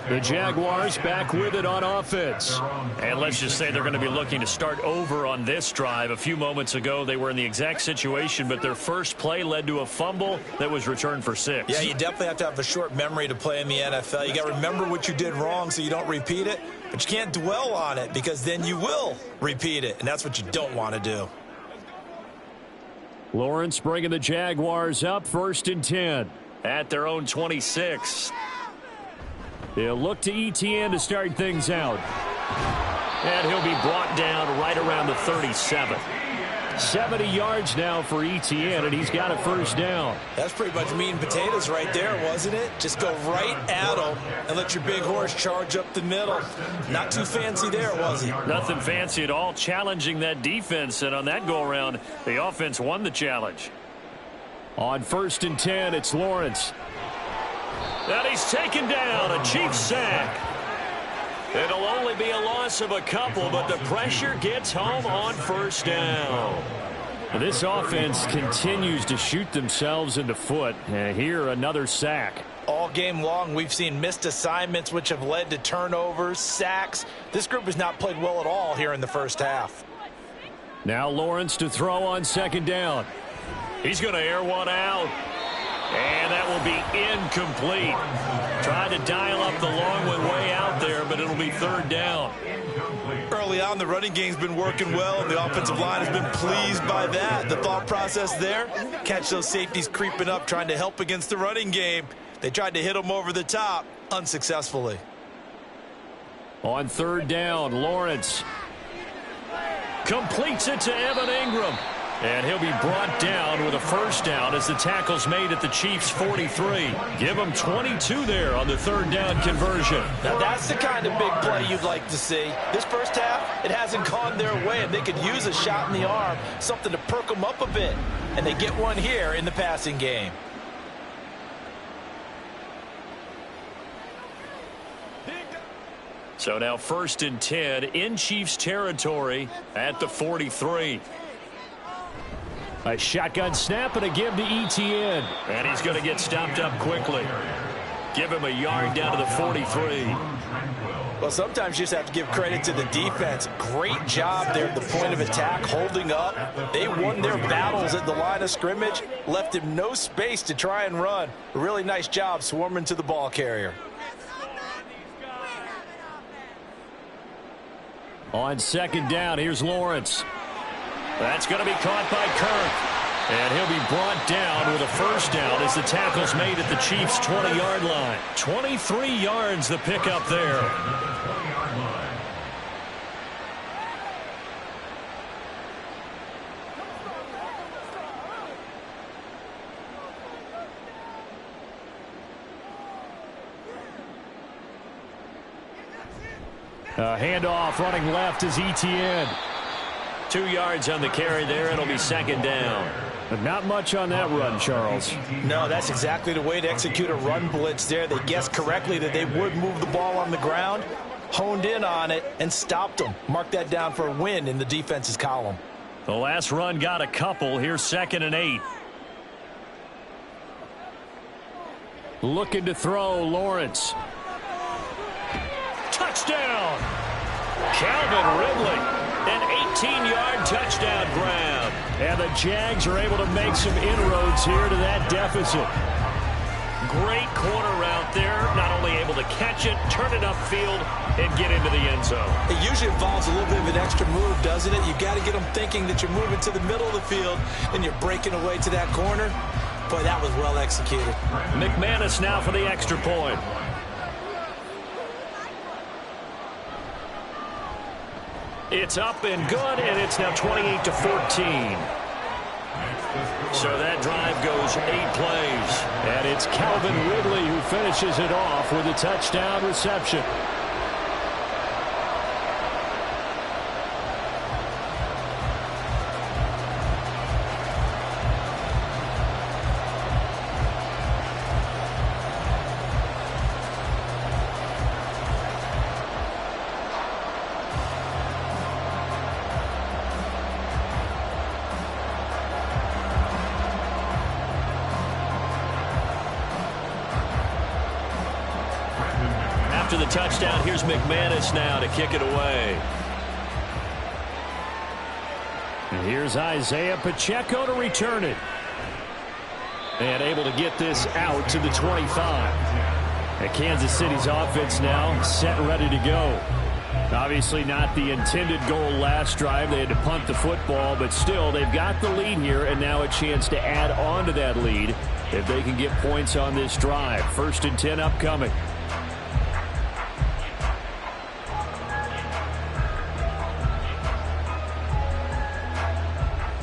The Jaguars back with it on offense. And let's just say they're going to be looking to start over on this drive. A few moments ago, they were in the exact situation, but their first play led to a fumble that was returned for 6. Yeah, you definitely have to have a short memory to play in the NFL. You got to remember what you did wrong so you don't repeat it, but you can't dwell on it because then you will repeat it, and that's what you don't want to do. Lawrence bringing the Jaguars up 1st and 10 at their own 26. They'll look to ETN to start things out. And he'll be brought down right around the 37. 70 yards now for ETN, and he's got a first down. That's pretty much meat and potatoes right there, wasn't it? Just go right at him and let your big horse charge up the middle. Not too fancy there, was he? Nothing fancy at all, challenging that defense, and on that go-around, the offense won the challenge. On 1st and 10, it's Lawrence. And he's taken down, a Chiefs sack. It'll only be a loss of a couple, but the pressure gets home on first down. This offense continues to shoot themselves in the foot. And here, another sack. All game long, we've seen missed assignments, which have led to turnovers, sacks. This group has not played well at all here in the first half. Now Lawrence to throw on 2nd down. He's going to air one out. And that will be incomplete. Tried to dial up the long one way out there, but it'll be 3rd down. Early on, the running game's been working well, and the offensive line has been pleased by that. The thought process there, catch those safeties creeping up, trying to help against the running game. They tried to hit them over the top, unsuccessfully. On 3rd down, Lawrence completes it to Evan Ingram. And he'll be brought down with a first down as the tackle's made at the Chiefs' 43. Give them 22 there on the 3rd down conversion. Now that's the kind of big play you'd like to see. This first half, it hasn't gone their way, and they could use a shot in the arm, something to perk them up a bit. And they get one here in the passing game. So now 1st and 10 in Chiefs territory at the 43. A shotgun snap and a give to ETN. And he's going to get stopped up quickly. Give him a yard down to the 43. Well, sometimes you just have to give credit to the defense. Great job there at the point of attack, holding up. They won their battles at the line of scrimmage, left him no space to try and run. A really nice job swarming to the ball carrier. On 2nd down, here's Lawrence. That's going to be caught by Kirk. And he'll be brought down with a first down as the tackle's made at the Chiefs' 20-yard line. 23 yards the pickup there. A handoff running left is ETN. 2 yards on the carry there. It'll be 2nd down. But not much on that run, Charles. No, that's exactly the way to execute a run blitz there. They guessed correctly that they would move the ball on the ground, honed in on it, and stopped them. Mark that down for a win in the defense's column. The last run got a couple. Here's 2nd and 8. Looking to throw, Lawrence. Touchdown! Calvin Ridley. An 18-yard touchdown grab. And the Jags are able to make some inroads here to that deficit. Great corner route there. Not only able to catch it, turn it upfield, and get into the end zone. It usually involves a little bit of an extra move, doesn't it? You've got to get them thinking that you're moving to the middle of the field and you're breaking away to that corner. Boy, that was well executed. McManus now for the extra point. It's up and good, and it's now 28-14. So that drive goes 8 plays. And it's Calvin Ridley who finishes it off with a touchdown reception. after the touchdown, here's McManus now to kick it away. And here's Isaiah Pacheco to return it. And able to get this out to the 25. And Kansas City's offense now set and ready to go. Obviously not the intended goal last drive. They had to punt the football, but still they've got the lead here, and now a chance to add on to that lead if they can get points on this drive. 1st and 10 upcoming.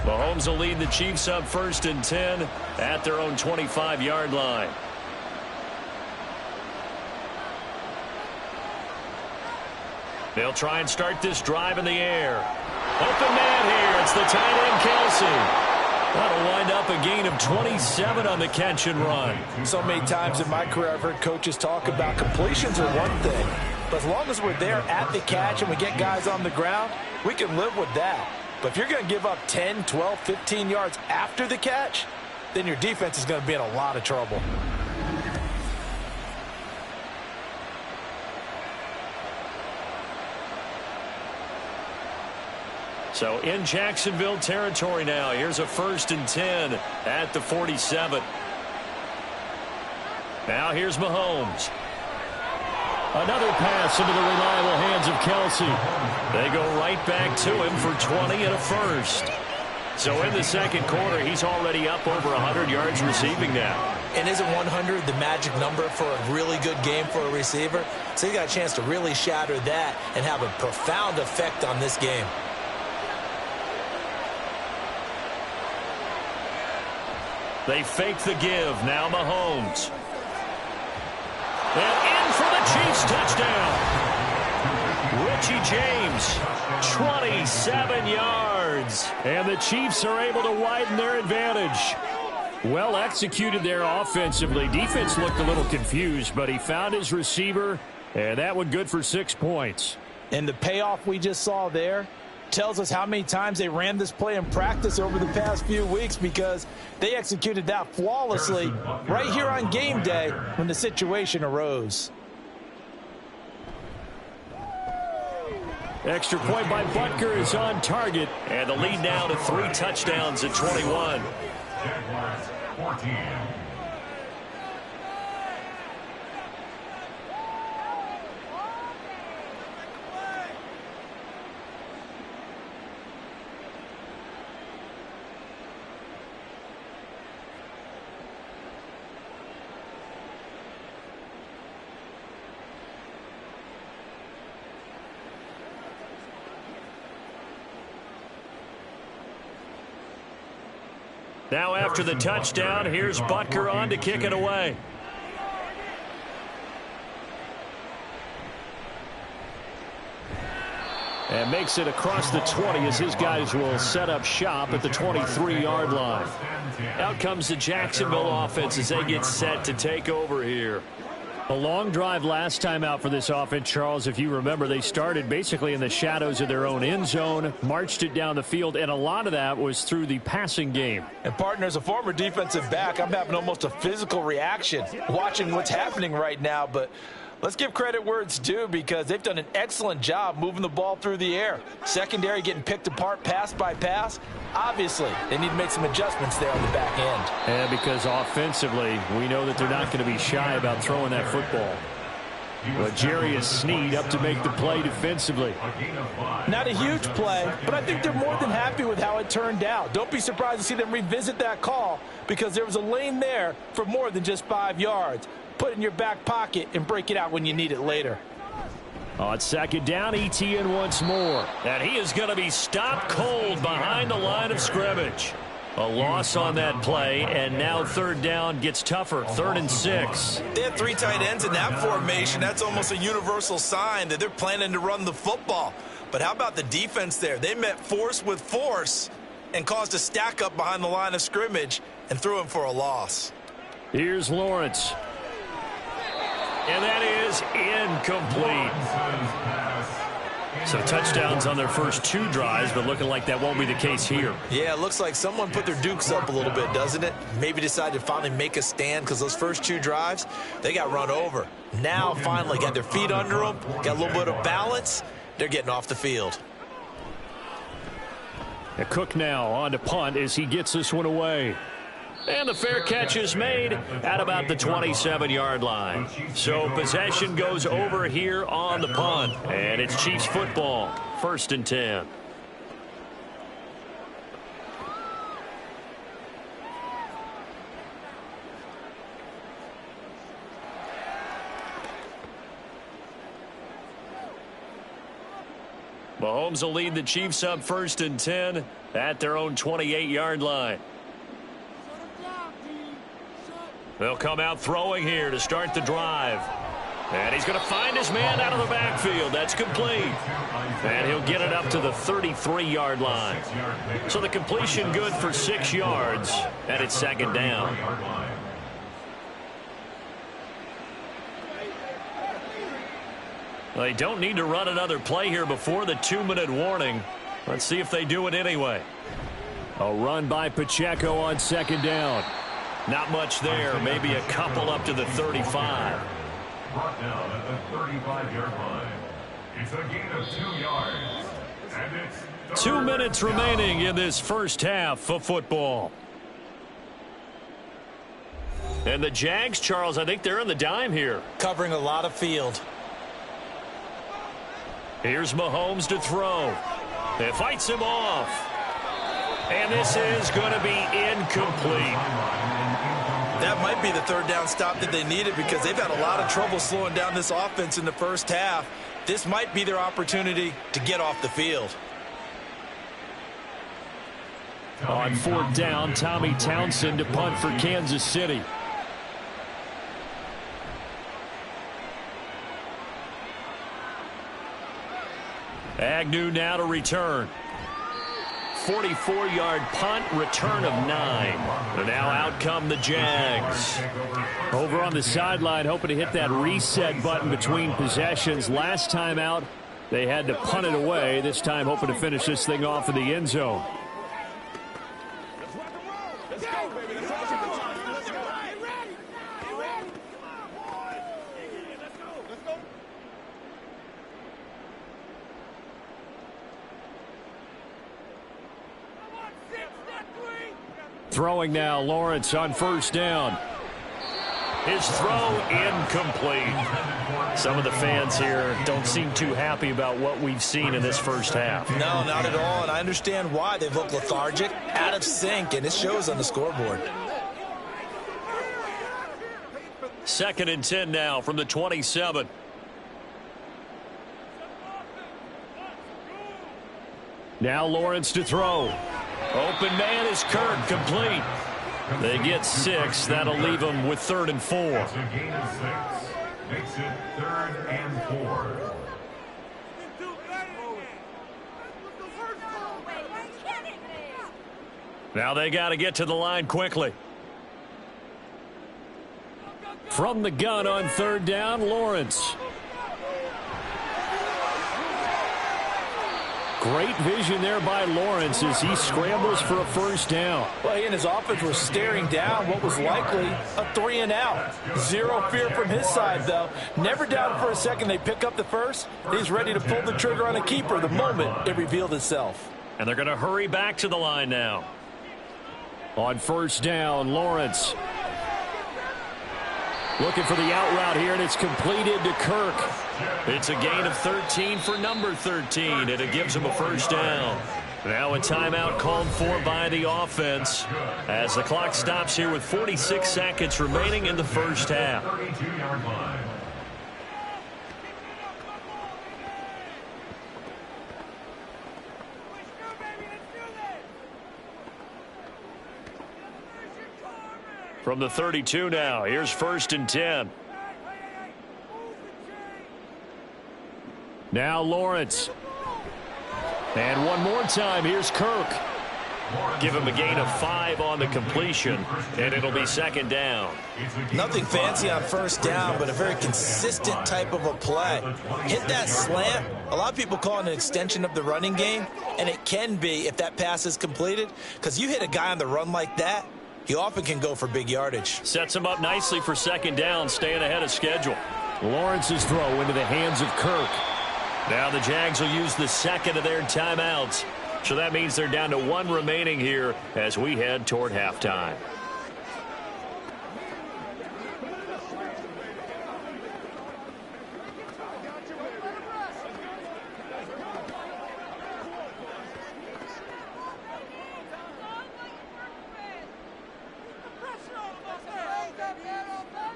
Mahomes will lead the Chiefs up 1st and 10 at their own 25-yard line. They'll try and start this drive in the air. Open man here. It's the tight end, Kelsey. That'll wind up a gain of 27 on the catch and run. So many times in my career I've heard coaches talk about completions are one thing. But as long as we're there at the catch and we get guys on the ground, we can live with that. But if you're going to give up 10, 12, 15 yards after the catch, then your defense is going to be in a lot of trouble. So in Jacksonville territory now. Here's a 1st and 10 at the 47. Now here's Mahomes. Another pass into the reliable hands of Kelsey. They go right back to him for 20 and a first. So in the second quarter, he's already up over 100 yards receiving now. And isn't 100 the magic number for a really good game for a receiver? So he got a chance to really shatter that and have a profound effect on this game. They fake the give. Now Mahomes. And in for the Chiefs touchdown. Richie James, 27 yards. And the Chiefs are able to widen their advantage. Well executed there offensively. Defense looked a little confused, but he found his receiver, and that one good for 6 points. And the payoff we just saw there tells us how many times they ran this play in practice over the past few weeks, because they executed that flawlessly right here on game day when the situation arose. Extra point by Butker is on target, and the lead now to 3 touchdowns at 21. Jaguars 14. Now after the touchdown, here's Butker on to kick it away. And makes it across the 20 as his guys will set up shop at the 23-yard line. Out comes the Jacksonville offense as they get set to take over here. A long drive last time out for this offense, Charles. If you remember, they started basically in the shadows of their own end zone, marched it down the field, and a lot of that was through the passing game. And, partner, as a former defensive back, I'm having almost a physical reaction watching what's happening right now. But let's give credit where it's due, because they've done an excellent job moving the ball through the air. Secondary getting picked apart pass by pass. Obviously, they need to make some adjustments there on the back end. And because offensively, we know that they're not going to be shy about throwing that football. But Jarius Sneed up to make the play defensively. Not a huge play, but I think they're more than happy with how it turned out. Don't be surprised to see them revisit that call, because there was a lane there for more than just 5 yards. Put it in your back pocket and break it out when you need it later. On second down, ETN once more. And he is going to be stopped cold behind the line of scrimmage. A loss on that play, and now third down gets tougher. 3rd and 6. They had 3 tight ends in that formation. That's almost a universal sign that they're planning to run the football. But how about the defense there? They met force with force and caused a stack up behind the line of scrimmage and threw him for a loss. Here's Lawrence. And that is incomplete. So touchdowns on their first 2 drives, but looking like that won't be the case here. Yeah, it looks like someone put their dukes up a little bit, doesn't it? Maybe decided to finally make a stand because those first 2 drives, they got run over. Now, finally, got their feet under them, got a little bit of balance. They're getting off the field. Cook now on to punt as he gets this one away. And the fair catch is made at about the 27-yard line. So possession goes over here on the punt. And it's Chiefs football, 1st and 10. Mahomes will lead the Chiefs up 1st and 10 at their own 28-yard line. They'll come out throwing here to start the drive. And he's going to find his man out of the backfield. That's complete. And he'll get it up to the 33-yard line. So the completion good for 6 yards, and it's 2nd down. They don't need to run another play here before the 2-minute warning. Let's see if they do it anyway. A run by Pacheco on 2nd down. Not much there. Maybe a couple up to the 35. Brought down at the 35-yard line. It's a gain of 2 yards. And it's 2 minutes remaining in this first half of football. And the Jags, Charles, I think they're on the dime here. Covering a lot of field. Here's Mahomes to throw. It fights him off. And this is going to be incomplete. That might be the 3rd down stop that they needed because they've had a lot of trouble slowing down this offense in the first half. This might be their opportunity to get off the field. On 4th down, Tommy Townsend to punt for Kansas City. Agnew now to return. 44-yard punt, return of 9. And now out come the Jags. Over on the sideline, hoping to hit that reset button between possessions. Last time out, they had to punt it away. This time hoping to finish this thing off in the end zone. Throwing now, Lawrence on 1st down. His throw incomplete. Some of the fans here don't seem too happy about what we've seen in this first half. No, not at all, and I understand why. They've looked lethargic, out of sync, and it shows on the scoreboard. 2nd and 10 now from the 27. Now Lawrence to throw. Open man is Kirk, complete. They get 6. That'll leave them with 3rd and 4. It's a gain of 6. Makes it 3rd and 4. Now they got to get to the line quickly. From the gun on 3rd down, Lawrence. Great vision there by Lawrence as he scrambles for a 1st down. Well, he and his offense were staring down what was likely a 3 and out. Zero fear from his side, though. Never doubted for a second they pick up the first. He's ready to pull the trigger on a keeper the moment it revealed itself. And they're going to hurry back to the line now. On 1st down, Lawrence. Looking for the out route here, and it's completed to Kirk. It's a gain of 13 for number 13, and it gives him a 1st down. Now a timeout called for by the offense as the clock stops here with 46 seconds remaining in the first half. 32-yard line. From the 32 now, here's 1st and 10. Now Lawrence. And one more time, here's Kirk. Give him a gain of 5 on the completion, and it'll be second down. Nothing fancy on first down, but a very consistent type of a play. Hit that slant. A lot of people call it an extension of the running game, and it can be if that pass is completed, because you hit a guy on the run like that, he often can go for big yardage. Sets him up nicely for second down, staying ahead of schedule. Lawrence's throw into the hands of Kirk. Now the Jags will use the second of their timeouts. So that means they're down to 1 remaining here as we head toward halftime.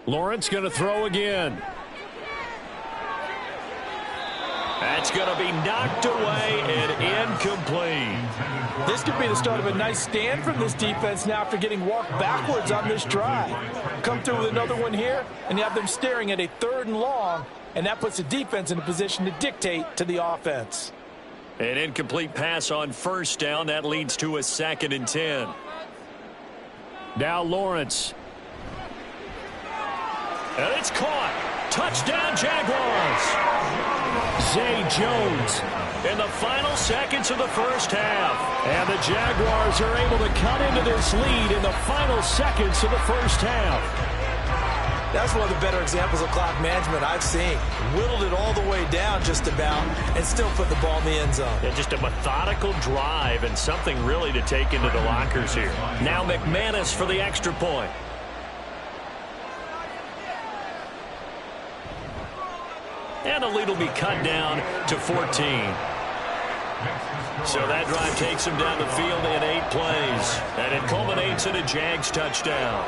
Lawrence going to throw again. That's going to be knocked away and incomplete. This could be the start of a nice stand from this defense now after getting walked backwards on this drive. Come through with another one here, and you have them staring at a 3rd and long, and that puts the defense in a position to dictate to the offense. An incomplete pass on first down. That leads to a 2nd and 10. Now Lawrence. And it's caught. Touchdown, Jaguars. Zay Jones in the final seconds of the first half. And the Jaguars are able to cut into this lead in the final seconds of the first half. That's one of the better examples of clock management I've seen. Whittled it all the way down just about and still put the ball in the end zone. Yeah, just a methodical drive and something really to take into the lockers here. Now McManus for the extra point. And the lead will be cut down to 14. So that drive takes him down the field in 8 plays. And it culminates in a Jags touchdown.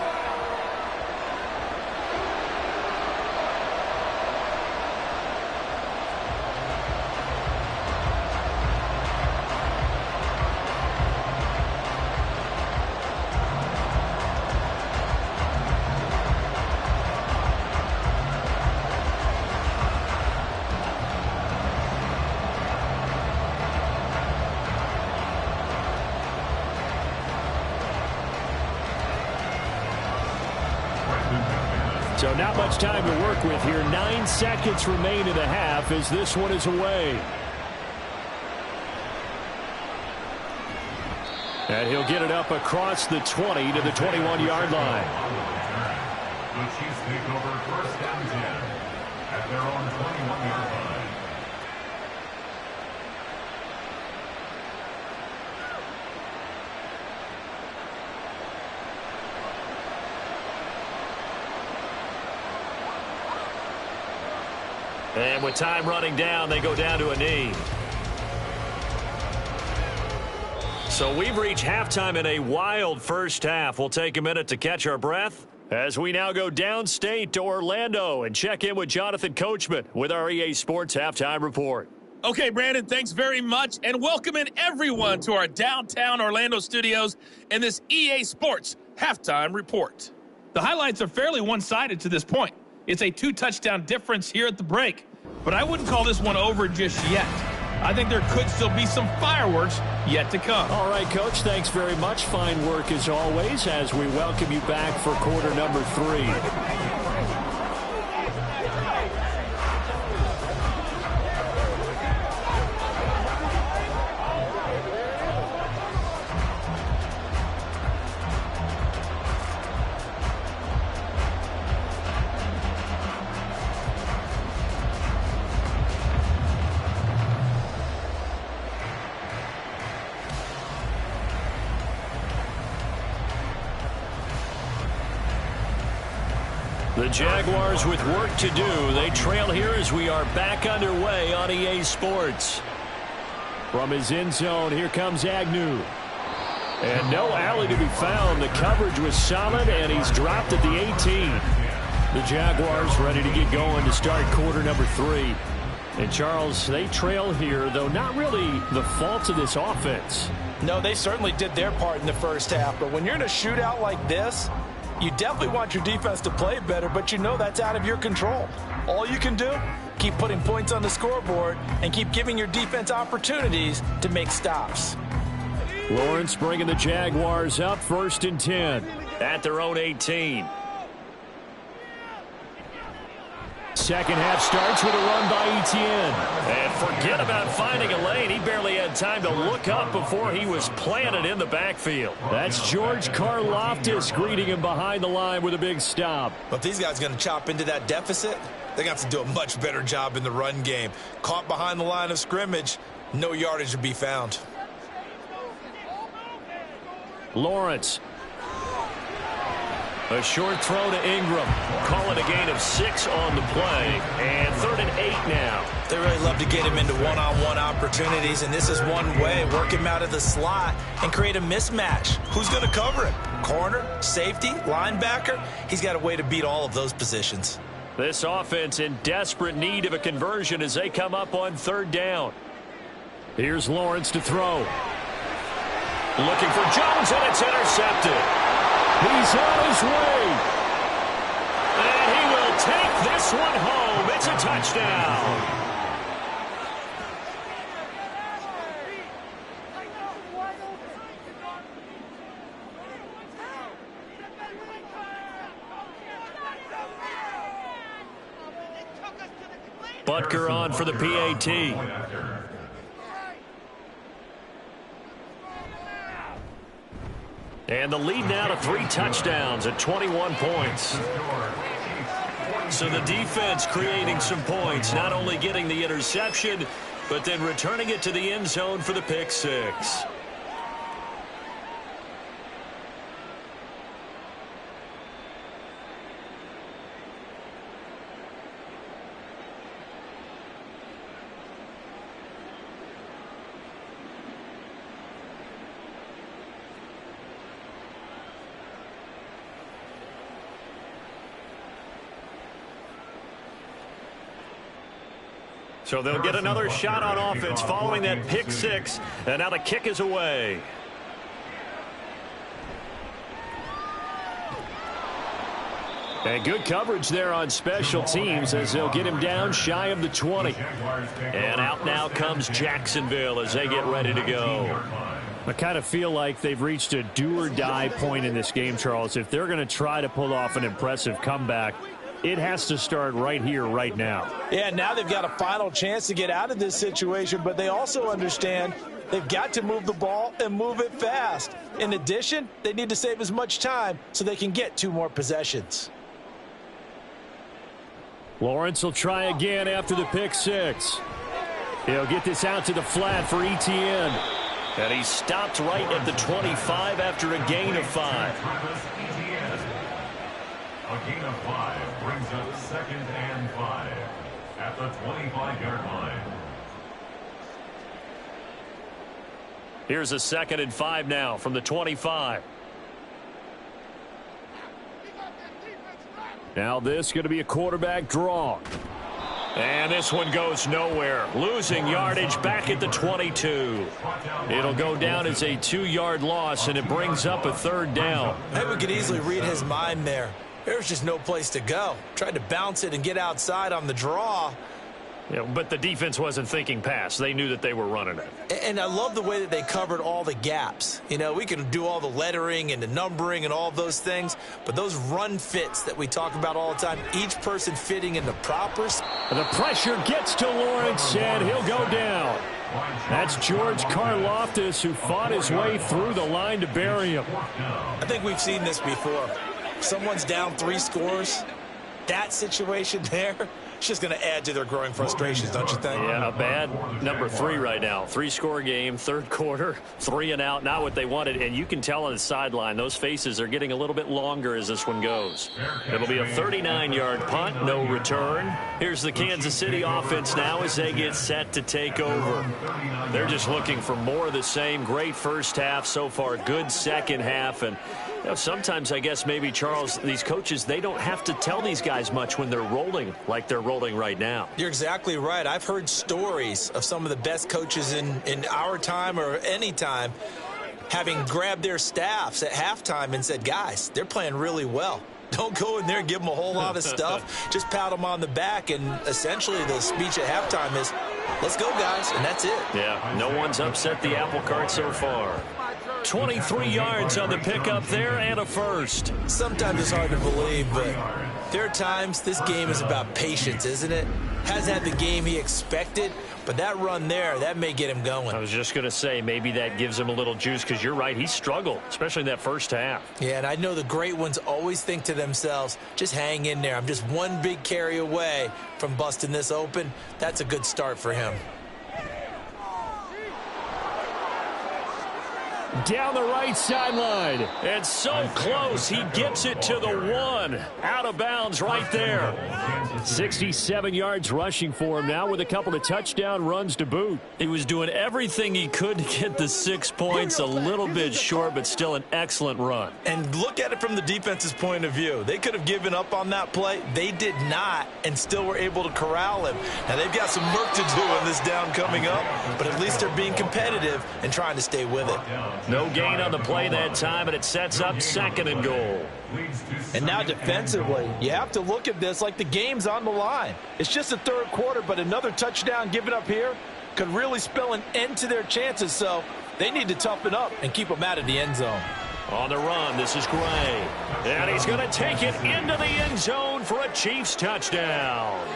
So not much time to work with here. 9 seconds remain in the half as this one is away. And he'll get it up across the 20 to the 21-yard line. The Chiefs take over 1st and 10 at their own 21-yard line. And with time running down, they go down to a knee. So we've reached halftime in a wild first half. We'll take a minute to catch our breath as we now go downstate to Orlando and check in with Jonathan Coachman with our EA Sports Halftime Report. Okay, Brandon, thanks very much, and welcome in everyone to our downtown Orlando studios and this EA Sports Halftime Report. The highlights are fairly one-sided to this point. It's a 2-touchdown difference here at the break, but I wouldn't call this one over just yet. I think there could still be some fireworks yet to come. All right, Coach, thanks very much. Fine work as always as we welcome you back for quarter number 3. The Jaguars with work to do. They trail here as we are back underway on EA Sports. From his end zone, here comes Agnew. And no alley to be found. The coverage was solid, and he's dropped at the 18. The Jaguars ready to get going to start quarter number 3. And, Charles, they trail here, though not really the fault of this offense. No, they certainly did their part in the first half, but when you're in a shootout like this, you definitely want your defense to play better, but you know that's out of your control. All you can do, keep putting points on the scoreboard and keep giving your defense opportunities to make stops. Lawrence bringing the Jaguars up 1st and 10 at their own 18. Second half starts with a run by Etienne. And forget about finding a lane. He barely had time to look up before he was planted in the backfield. That's George Karlaftis greeting him behind the line with a big stop. But these guys going to chop into that deficit, they're going to have to do a much better job in the run game. Caught behind the line of scrimmage, no yardage to be found. Lawrence. A short throw to Ingram. Call it a gain of 6 on the play. And 3rd and 8 now. They really love to get him into one-on-one opportunities, and this is one way. Work him out of the slot and create a mismatch. Who's going to cover him? Corner, safety, linebacker? He's got a way to beat all of those positions. This offense in desperate need of a conversion as they come up on 3rd down. Here's Lawrence to throw. Looking for Jones, and it's intercepted. He's on his way. And he will take this one home. It's a touchdown. Butker on for the PAT. And the lead now to 3 touchdowns at 21 points. So the defense creating some points, not only getting the interception, but then returning it to the end zone for the pick 6. So they'll get another shot on offense following that pick 6. And now the kick is away. And good coverage there on special teams as they'll get him down shy of the 20. And out now comes Jacksonville as they get ready to go. I kind of feel like they've reached a do-or-die point in this game, Charles. If they're going to try to pull off an impressive comeback, it has to start right here, right now. Yeah, now they've got a final chance to get out of this situation, but they also understand they've got to move the ball and move it fast. In addition, they need to save as much time so they can get 2 more possessions. Lawrence will try again after the pick 6. He'll get this out to the flat for Etienne. And he stopped right at the 25 after a gain of 5. A gain of 5 brings up 2nd and 5 at the 25-yard line. Here's a 2nd and 5 now from the 25. Now this is going to be a quarterback draw. And this one goes nowhere. Losing yardage back at the 22. It'll go down as a 2-yard loss, and it brings up a 3rd down. I think we could easily read his mind there. There's just no place to go. Tried to bounce it and get outside on the draw. Yeah, but the defense wasn't thinking pass. They knew that they were running it. And I love the way that they covered all the gaps. You know, we can do all the lettering and the numbering and all those things, but those run fits that we talk about all the time, each person fitting in the proper spot. The pressure gets to Lawrence, and he'll go down. That's George Karlaftis, who fought his way through the line to bury him. I think we've seen this before. Someone's down 3 scores. That situation there, it's just going to add to their growing frustrations, don't you think? Yeah, a bad number 3 right now. 3-score game, 3rd quarter, 3 and out, not what they wanted. And you can tell on the sideline, those faces are getting a little bit longer as this one goes. It'll be a 39-yard punt, no return. Here's the Kansas City offense now as they get set to take over. They're just looking for more of the same. Great first half so far, good second half. And you know, sometimes I guess maybe, Charles, these coaches, they don't have to tell these guys much when they're rolling like they're rolling right now. You're exactly right. I've heard stories of some of the best coaches in our time or any time having grabbed their staffs at halftime and said, guys, they're playing really well. Don't go in there and give them a whole lot of stuff. Just pat them on the back, and essentially the speech at halftime is, let's go, guys, and that's it. Yeah, no one's upset the apple cart so far. 23 yards on the pickup there and a first. Sometimes it's hard to believe, but there are times this game is about patience, isn't it? Hasn't had the game he expected, but that run there, that may get him going. I was just going to say, maybe that gives him a little juice, because you're right, he struggled, especially in that first half. Yeah, and I know the great ones always think to themselves, just hang in there. I'm just one big carry away from busting this open. That's a good start for him. Down the right sideline. And so close, he gets it to the 1. Out of bounds right there. 67 yards rushing for him now with a couple of touchdown runs to boot. He was doing everything he could to get the 6 points, a little bit short, but still an excellent run. And look at it from the defense's point of view. They could have given up on that play. They did not, and still were able to corral him. Now, they've got some work to do in this down coming up, but at least they're being competitive and trying to stay with it. No gain on the play that time, and it sets up 2nd and goal. And now defensively, you have to look at this like the game's on the line. It's just the third quarter, but another touchdown given up here could really spell an end to their chances, so they need to toughen up and keep them out of the end zone. On the run, this is Gray. And he's going to take it into the end zone for a Chiefs touchdown.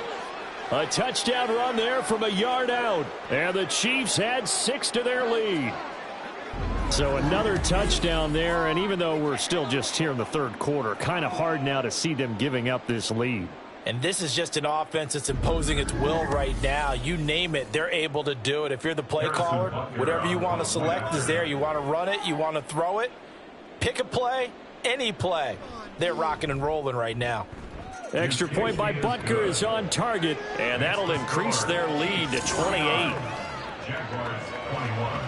A touchdown run there from a yard out. And the Chiefs add 6 to their lead. So another touchdown there, and even though we're still just here in the third quarter, kind of hard now to see them giving up this lead. And this is just an offense that's imposing its will right now. You name it, they're able to do it. If you're the play caller, whatever you want to select is there. You want to run it, you want to throw it. Pick a play, any play. They're rocking and rolling right now. Extra point by Butker is on target, and that'll increase their lead to 28. Jaguars 21.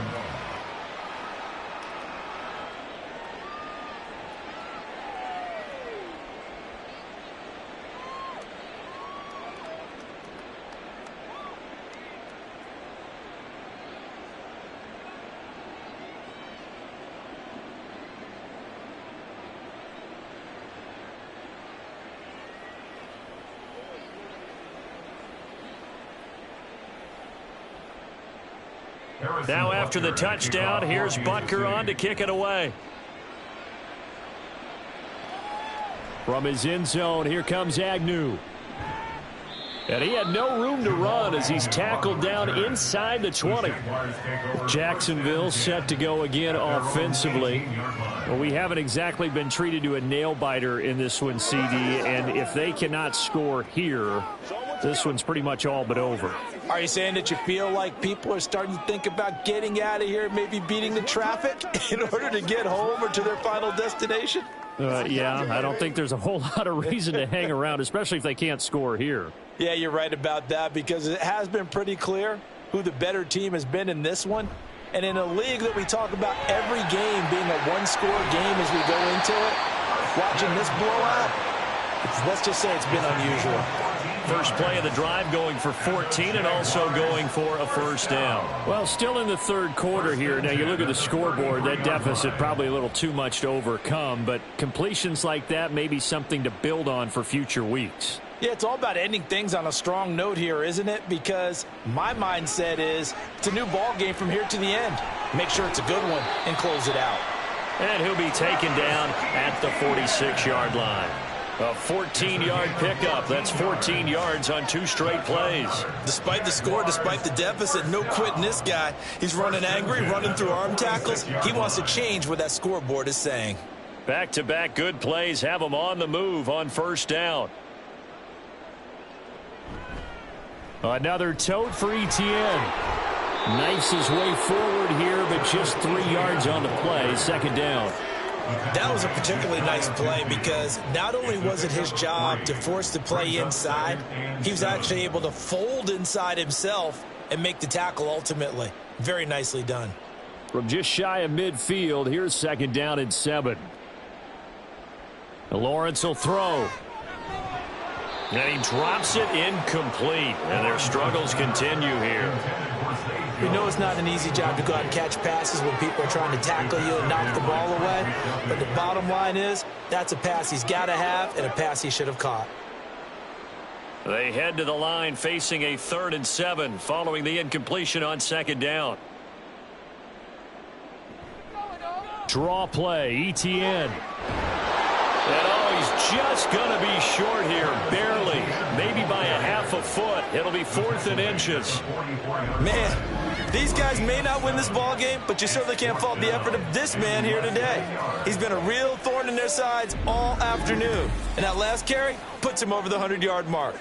Now after the touchdown, here's Butker on to kick it away. From his end zone, here comes Agnew. And he had no room to run as he's tackled down inside the 20. Jacksonville set to go again offensively. Well, we haven't exactly been treated to a nail-biter in this one, CD, and if they cannot score here, this one's pretty much all but over. Are you saying that you feel like people are starting to think about getting out of here, maybe beating the traffic in order to get home or to their final destination? Yeah, I don't think there's a whole lot of reason to hang around, especially if they can't score here. Yeah, you're right about that, because it has been pretty clear who the better team has been in this one. And in a league that we talk about every game being a one-score game as we go into it, watching this blowout, let's just say it's been unusual. First play of the drive going for 14 and also going for a first down. Well, still in the third quarter here. Now, you look at the scoreboard, that deficit probably a little too much to overcome, but completions like that may be something to build on for future weeks. Yeah, it's all about ending things on a strong note here, isn't it? Because my mindset is it's a new ball game from here to the end. Make sure it's a good one and close it out. And he'll be taken down at the 46-yard line. A 14-yard pickup. That's 14 yards on 2 straight plays. Despite the score, despite the deficit, no quitting this guy. He's running angry, running through arm tackles. He wants to change what that scoreboard is saying. Back-to-back good plays have him on the move on first down. Another tote for Etienne. Knifes his way forward here, but just 3 yards on the play. Second down. That was a particularly nice play because not only was it his job to force the play inside, he was actually able to fold inside himself and make the tackle ultimately. Very nicely done. From just shy of midfield, here's second down and 7. Lawrence will throw. And he drops it incomplete. And their struggles continue here. We know it's not an easy job to go out and catch passes when people are trying to tackle you and knock the ball away. But the bottom line is that's a pass he's got to have and a pass he should have caught. They head to the line facing a 3rd and 7 following the incompletion on second down. Draw play, ETN. And oh, he's just going to be short here, barely. Maybe by a half a foot. It'll be 4th and inches. Man, these guys may not win this ball game, but you certainly can't fault the effort of this man here today. He's been a real thorn in their sides all afternoon. And that last carry puts him over the 100-yard mark.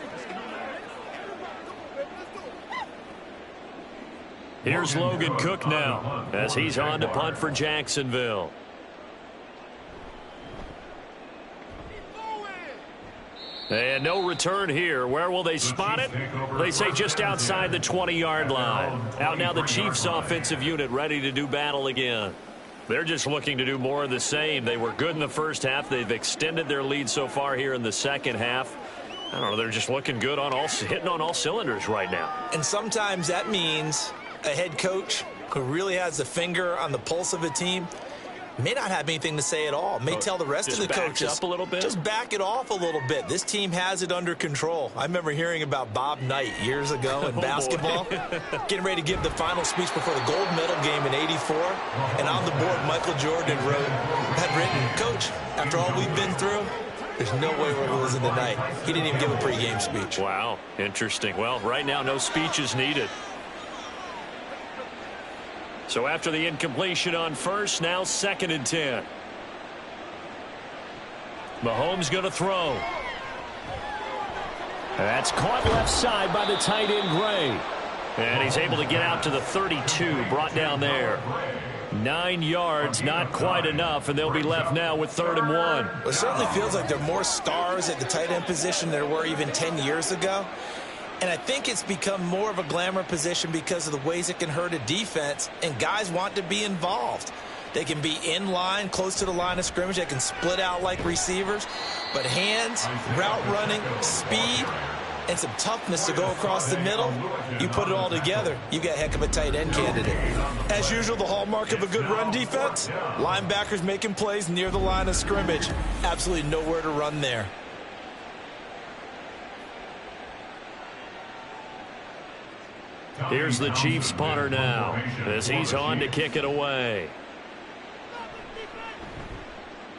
Here's Logan Cook now as he's on to punt for Jacksonville. And no return here. Where will they spot it? They say just outside the 20-yard line. Out now the Chiefs offensive unit ready to do battle again. They're just looking to do more of the same. They were good in the first half. They've extended their lead so far here in the second half. I don't know. They're just looking good on hitting on all cylinders right now. And sometimes that means a head coach who really has a finger on the pulse of a team may not have anything to say at all. May tell the rest of the coaches up a little bit. Just back it off a little bit. This team has it under control. I remember hearing about Bob Knight years ago in basketball, getting ready to give the final speech before the gold medal game in '84. And on the board, Michael Jordan had written, "Coach, after all we've been through, there's no way we're losing tonight." He didn't even give a pregame speech. Wow, interesting. Well, right now, no speech is needed. So after the incompletion on first, now 2nd and 10. Mahomes going to throw. That's caught left side by the tight end Gray. And he's able to get out to the 32, brought down there. 9 yards, not quite enough, and they'll be left now with 3rd and 1. It certainly feels like there are more stars at the tight end position than there were even 10 years ago. And I think it's become more of a glamour position because of the ways it can hurt a defense, and guys want to be involved. They can be in line, close to the line of scrimmage. They can split out like receivers. But hands, route running, speed, and some toughness to go across the middle, you put it all together, you got a heck of a tight end candidate. As usual, the hallmark of a good run defense, linebackers making plays near the line of scrimmage. Absolutely nowhere to run there. Here's the Chiefs punter now as he's on to kick it away.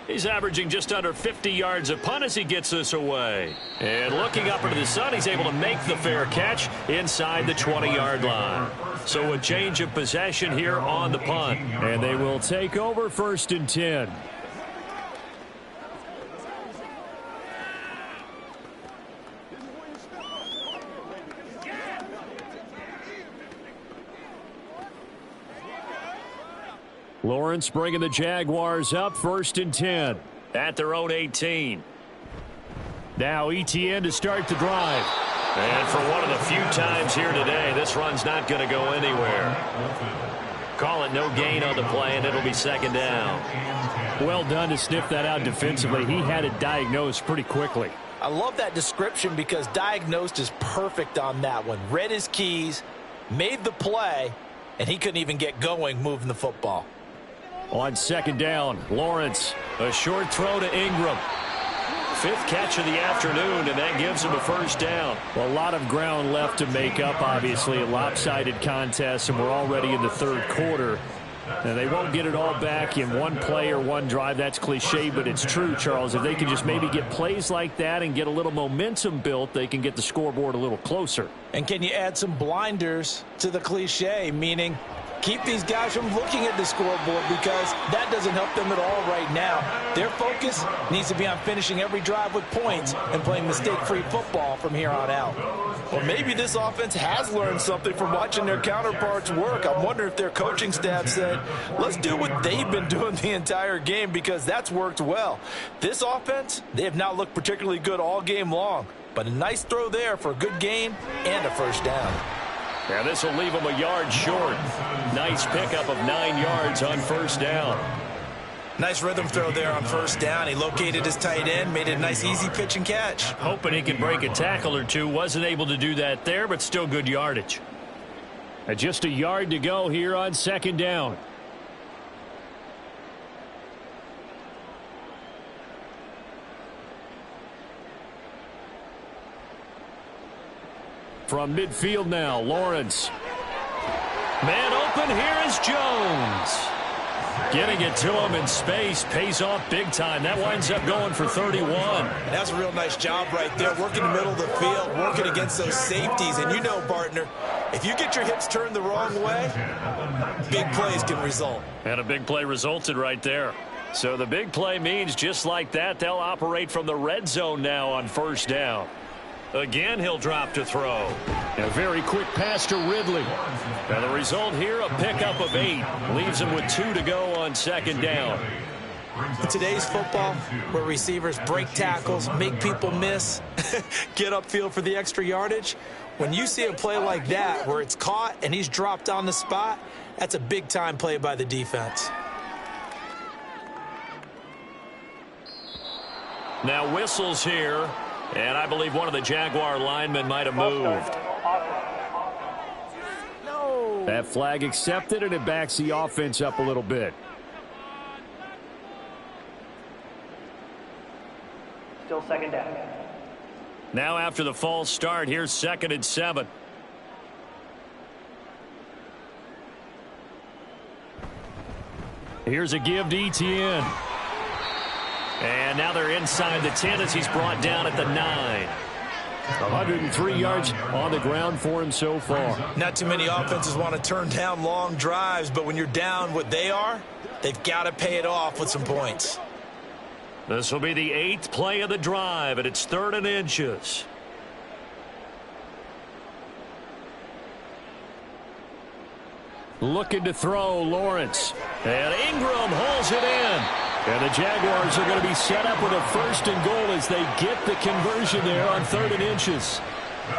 He's averaging just under 50 yards a punt as he gets this away. And looking up into the sun, he's able to make the fair catch inside the 20-yard line. So a change of possession here on the punt. And they will take over 1st and 10. Lawrence bringing the Jaguars up 1st and 10 at their own 18. Now ETN to start the drive. And for one of the few times here today, this run's not going to go anywhere. Call it no gain on the play, and it'll be 2nd down. Well done to sniff that out defensively. He had it diagnosed pretty quickly. I love that description because diagnosed is perfect on that one. Read his keys, made the play, and he couldn't even get going moving the football. On 2nd down, Lawrence, a short throw to Ingram. 5th catch of the afternoon, and that gives him a 1st down. Well, a lot of ground left to make up, obviously, a lopsided contest, and we're already in the 3rd quarter. And they won't get it all back in one play or one drive. That's cliche, but it's true, Charles. If they can just maybe get plays like that and get a little momentum built, they can get the scoreboard a little closer. And can you add some blinders to the cliche, meaning keep these guys from looking at the scoreboard, because that doesn't help them at all right now. Their focus needs to be on finishing every drive with points and playing mistake-free football from here on out. Or maybe this offense has learned something from watching their counterparts work. I wonder if their coaching staff said, let's do what they've been doing the entire game, because that's worked well. This offense, they have not looked particularly good all game long, but a nice throw there for a good gain and a 1st down. Yeah, this will leave him a yard short. Nice pickup of 9 yards on 1st down. Nice rhythm throw there on 1st down. He located his tight end, made it a nice easy pitch and catch. Hoping he could break a tackle or two. Wasn't able to do that there, but still good yardage. And just a yard to go here on 2nd down. From midfield now, Lawrence. Man open, here is Jones. Getting it to him in space pays off big time. That winds up going for 31. And that's a real nice job right there, working the middle of the field, working against those safeties. And you know, partner, if you get your hips turned the wrong way, big plays can result. And a big play resulted right there. So the big play means just like that, they'll operate from the red zone now on first down. Again, he'll drop to throw. A very quick pass to Ridley. And the result here, a pickup of 8. Leaves him with 2 to go on second down. In today's football, where receivers break tackles, make people miss, get upfield for the extra yardage, when you see a play like that where it's caught and he's dropped on the spot, that's a big-time play by the defense. Now whistles here, and I believe one of the Jaguar linemen might have moved. That flag accepted, and it backs the offense up a little bit. Still second down. Now after the false start, here's 2nd and 7. Here's a give to Etienne. And now they're inside the 10 as he's brought down at the 9. 103 yards on the ground for him so far. Not too many offenses want to turn down long drives, but when you're down what they are, they've got to pay it off with some points. This will be the 8th play of the drive, and it's 3rd and inches. Looking to throw, Lawrence. And Ingram holds it in. And the Jaguars are going to be set up with a 1st and goal as they get the conversion there on 3rd and inches.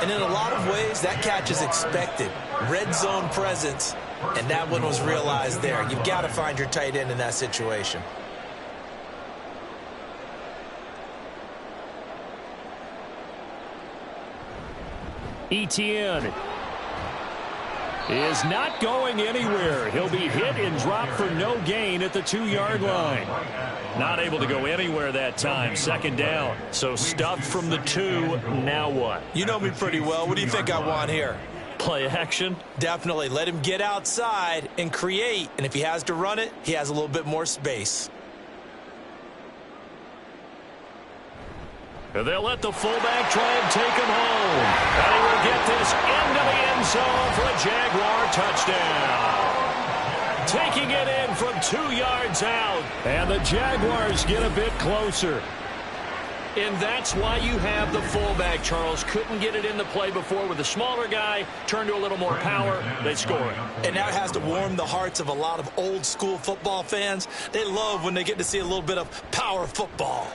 And in a lot of ways, that catch is expected. Red zone presence, and that one was realized there. You've got to find your tight end in that situation. Etienne is not going anywhere. He'll be hit and dropped for no gain at the 2-yard line. Not able to go anywhere that time. 2nd down. So stuffed from the 2. Now what? You know me pretty well. What do you think I want here? Play action? Definitely. Let him get outside and create. And if he has to run it, he has a little bit more space. And they'll let the fullback try and take him home. And he will get this into the end zone for a Jaguar touchdown. Taking it in from 2 yards out. And the Jaguars get a bit closer. And that's why you have the fullback, Charles. Couldn't get it in the play before with the smaller guy. Turned to a little more power. They score it. And that has to warm the hearts of a lot of old-school football fans. They love when they get to see a little bit of power football.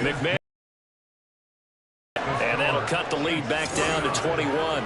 McMahon. And that'll cut the lead back down to 21.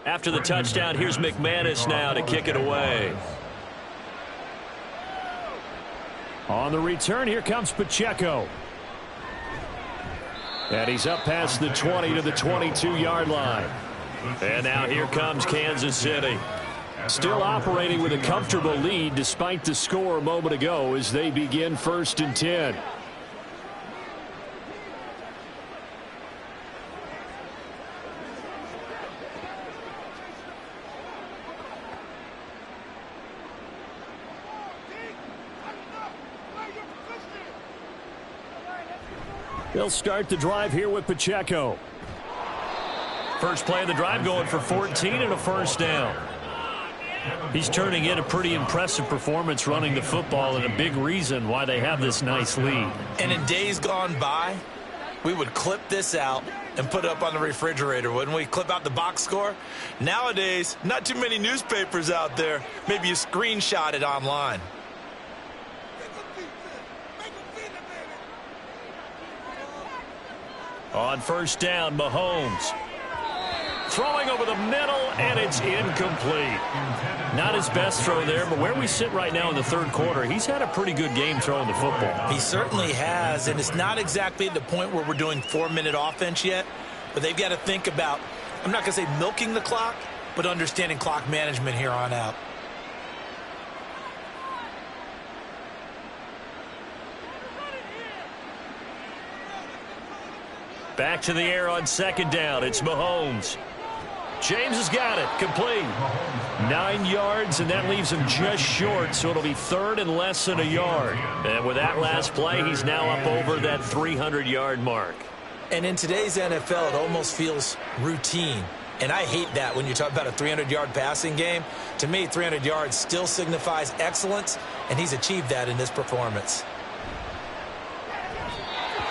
After the touchdown, here's McManus now to kick it away. On the return, here comes Pacheco. And he's up past the 20 to the 22-yard line. And now here comes Kansas City. Still operating with a comfortable lead despite the score a moment ago as they begin 1st and 10. They'll start the drive here with Pacheco. First play of the drive going for 14 and a 1st down. He's turning in a pretty impressive performance running the football and a big reason why they have this nice lead. And in days gone by, we would clip this out and put it up on the refrigerator, wouldn't we? Clip out the box score. Nowadays, not too many newspapers out there. Maybe you screenshot it online. On 1st down, Mahomes. Throwing over the middle, and it's incomplete. Not his best throw there, but where we sit right now in the third quarter, he's had a pretty good game throwing the football. He certainly has, and it's not exactly at the point where we're doing 4-minute offense yet, but they've got to think about, I'm not going to say milking the clock, but understanding clock management here on out. Back to the air on second down. It's Mahomes. James has got it. Complete. 9 yards, and that leaves him just short, so it'll be third and less than a yard. And with that last play, he's now up over that 300-yard mark. And in today's NFL, it almost feels routine. And I hate that when you talk about a 300-yard passing game. To me, 300 yards still signifies excellence, and he's achieved that in this performance.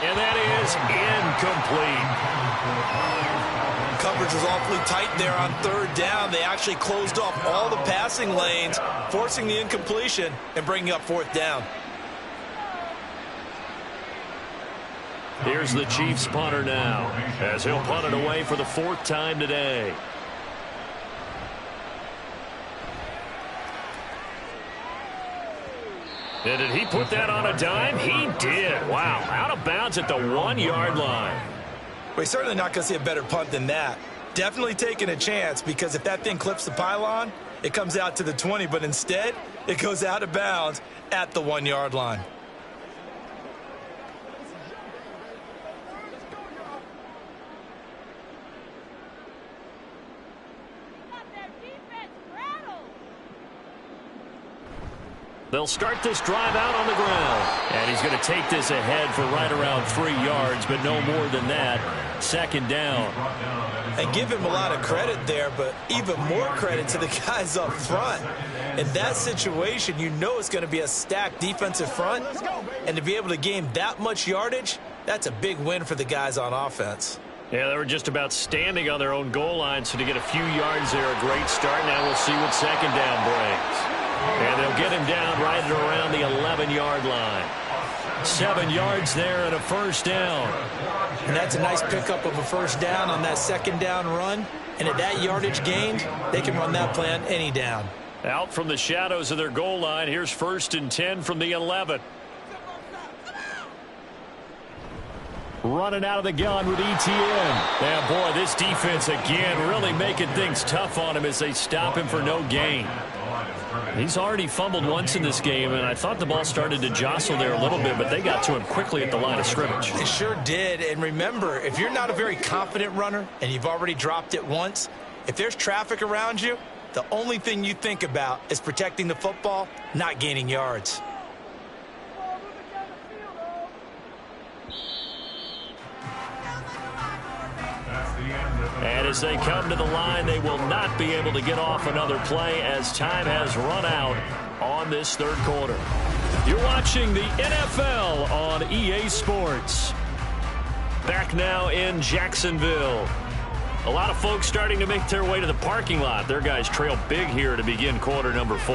And that is incomplete. Coverage was awfully tight there on third down. They actually closed off all the passing lanes, forcing the incompletion and bringing up fourth down. Here's the Chiefs punter now, as he'll punt it away for the 4th time today. And did he put that on a dime? He did. Wow, out of bounds at the 1-yard line. We're certainly not going to see a better punt than that. Definitely taking a chance, because if that thing clips the pylon, it comes out to the 20, but instead, it goes out of bounds at the 1-yard line. They'll start this drive out on the ground. And he's going to take this ahead for right around 3 yards, but no more than that. Second down. And give him a lot of credit there, but even more credit to the guys up front. In that situation, you know it's going to be a stacked defensive front. And to be able to gain that much yardage, that's a big win for the guys on offense. Yeah, they were just about standing on their own goal line, so to get a few yards there, a great start. Now we'll see what second down brings. And they'll get him down right at around the 11-yard line. 7 yards there and a first down. And that's a nice pickup of a first down on that second down run. And at that yardage gained, they can run that play on any down. Out from the shadows of their goal line, here's 1st and 10 from the 11. Running out of the gun with ETN. And boy, this defense again really making things tough on him as they stop him for no gain. He's already fumbled once in this game, and I thought the ball started to jostle there a little bit, but they got to him quickly at the line of scrimmage. It sure did. And remember, if you're not a very confident runner and you've already dropped it once, if there's traffic around you, the only thing you think about is protecting the football, not gaining yards. And as they come to the line, they will not be able to get off another play as time has run out on this third quarter. You're watching the NFL on EA Sports. Back now in Jacksonville. A lot of folks starting to make their way to the parking lot. Their guys trail big here to begin quarter number 4.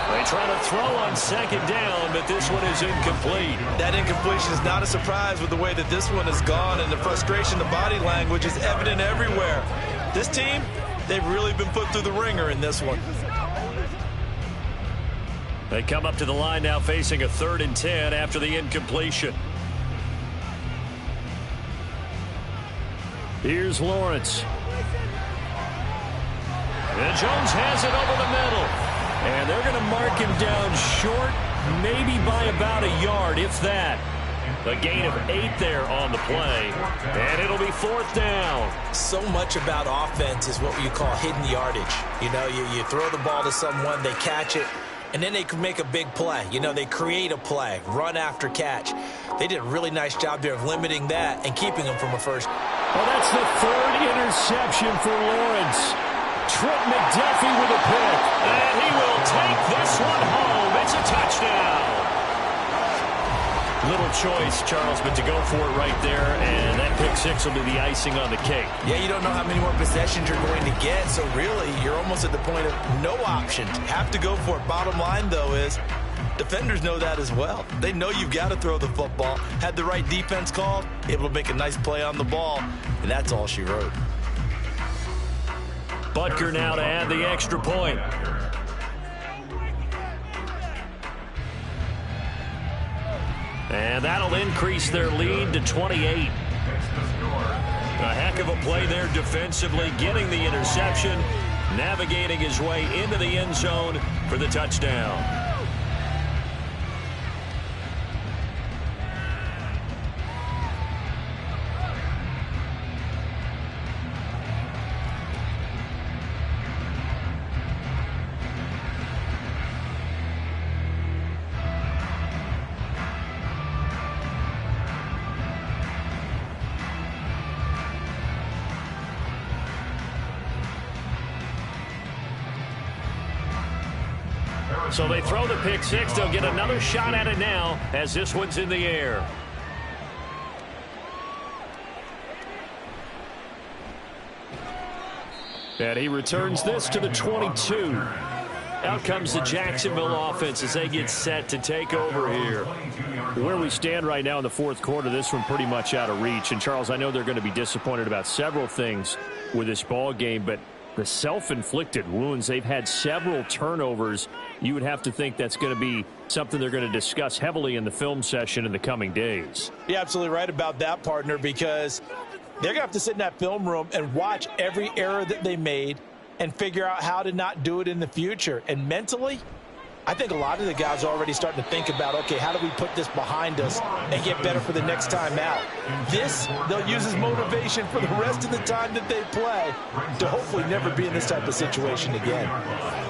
They try to throw on second down, but this one is incomplete. That incompletion is not a surprise with the way that this one has gone, and the frustration, the body language is evident everywhere. This team, they've really been put through the ringer in this one. They come up to the line now facing a 3rd and 10 after the incompletion. Here's Lawrence. And Jones has it over the middle. And they're going to mark him down short, maybe by about a yard, if that. A gain of 8 there on the play. And it'll be 4th down. So much about offense is what you call hidden yardage. You know, you throw the ball to someone, they catch it, and then they can make a big play. You know, they create a play, run after catch. They did a really nice job there of limiting that and keeping them from a first. Well, that's the 3rd interception for Lawrence. Trent McDuffie with a pick. And he will take this one home. It's a touchdown. Little choice, Charles, but to go for it right there, and that pick 6 will be the icing on the cake. Yeah, you don't know how many more possessions you're going to get, so really you're almost at the point of no option. Have to go for it. Bottom line, though, is Defenders know that as well. They know you've got to throw the football. Had the right defense called, able to make a nice play on the ball, and that's all she wrote. Butker now to add the extra point. And that'll increase their lead to 28. A heck of a play there defensively, getting the interception, navigating his way into the end zone for the touchdown. So they throw the pick six. They'll get another shot at it now as this one's in the air. And he returns this to the 22. Out comes the Jacksonville offense as they get set to take over here. Where we stand right now in the fourth quarter, this one pretty much out of reach. And, Charles, I know they're going to be disappointed about several things with this ball game, but the self-inflicted wounds, they've had several turnovers. You would have to think that's going to be something they're going to discuss heavily in the film session in the coming days. You're absolutely right about that, partner, because they're going to have to sit in that film room and watch every error that they made and figure out how to not do it in the future. And mentally, I think a lot of the guys are already starting to think about, okay, how do we put this behind us and get better for the next time out? This, they'll use as motivation for the rest of the time that they play to hopefully never be in this type of situation again.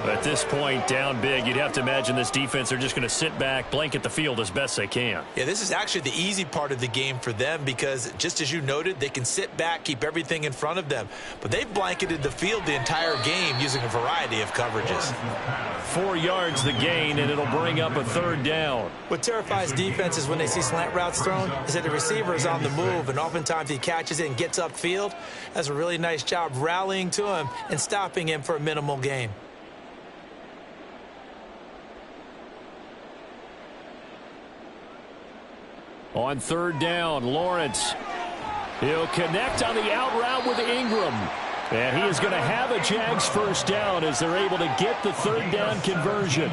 At this point, down big, you'd have to imagine this defense, they're just going to sit back, blanket the field as best they can. Yeah, this is actually the easy part of the game for them because, just as you noted, they can sit back, keep everything in front of them. But they've blanketed the field the entire game using a variety of coverages. 4 yards the gain, and it'll bring up a third down. What terrifies defenses when they see slant routes thrown is that the receiver is on the move, and oftentimes he catches it and gets upfield. Does a really nice job rallying to him and stopping him for a minimal gain. On third down, Lawrence. He'll connect on the out route with Ingram. And he is going to have a Jags first down as they're able to get the third down conversion.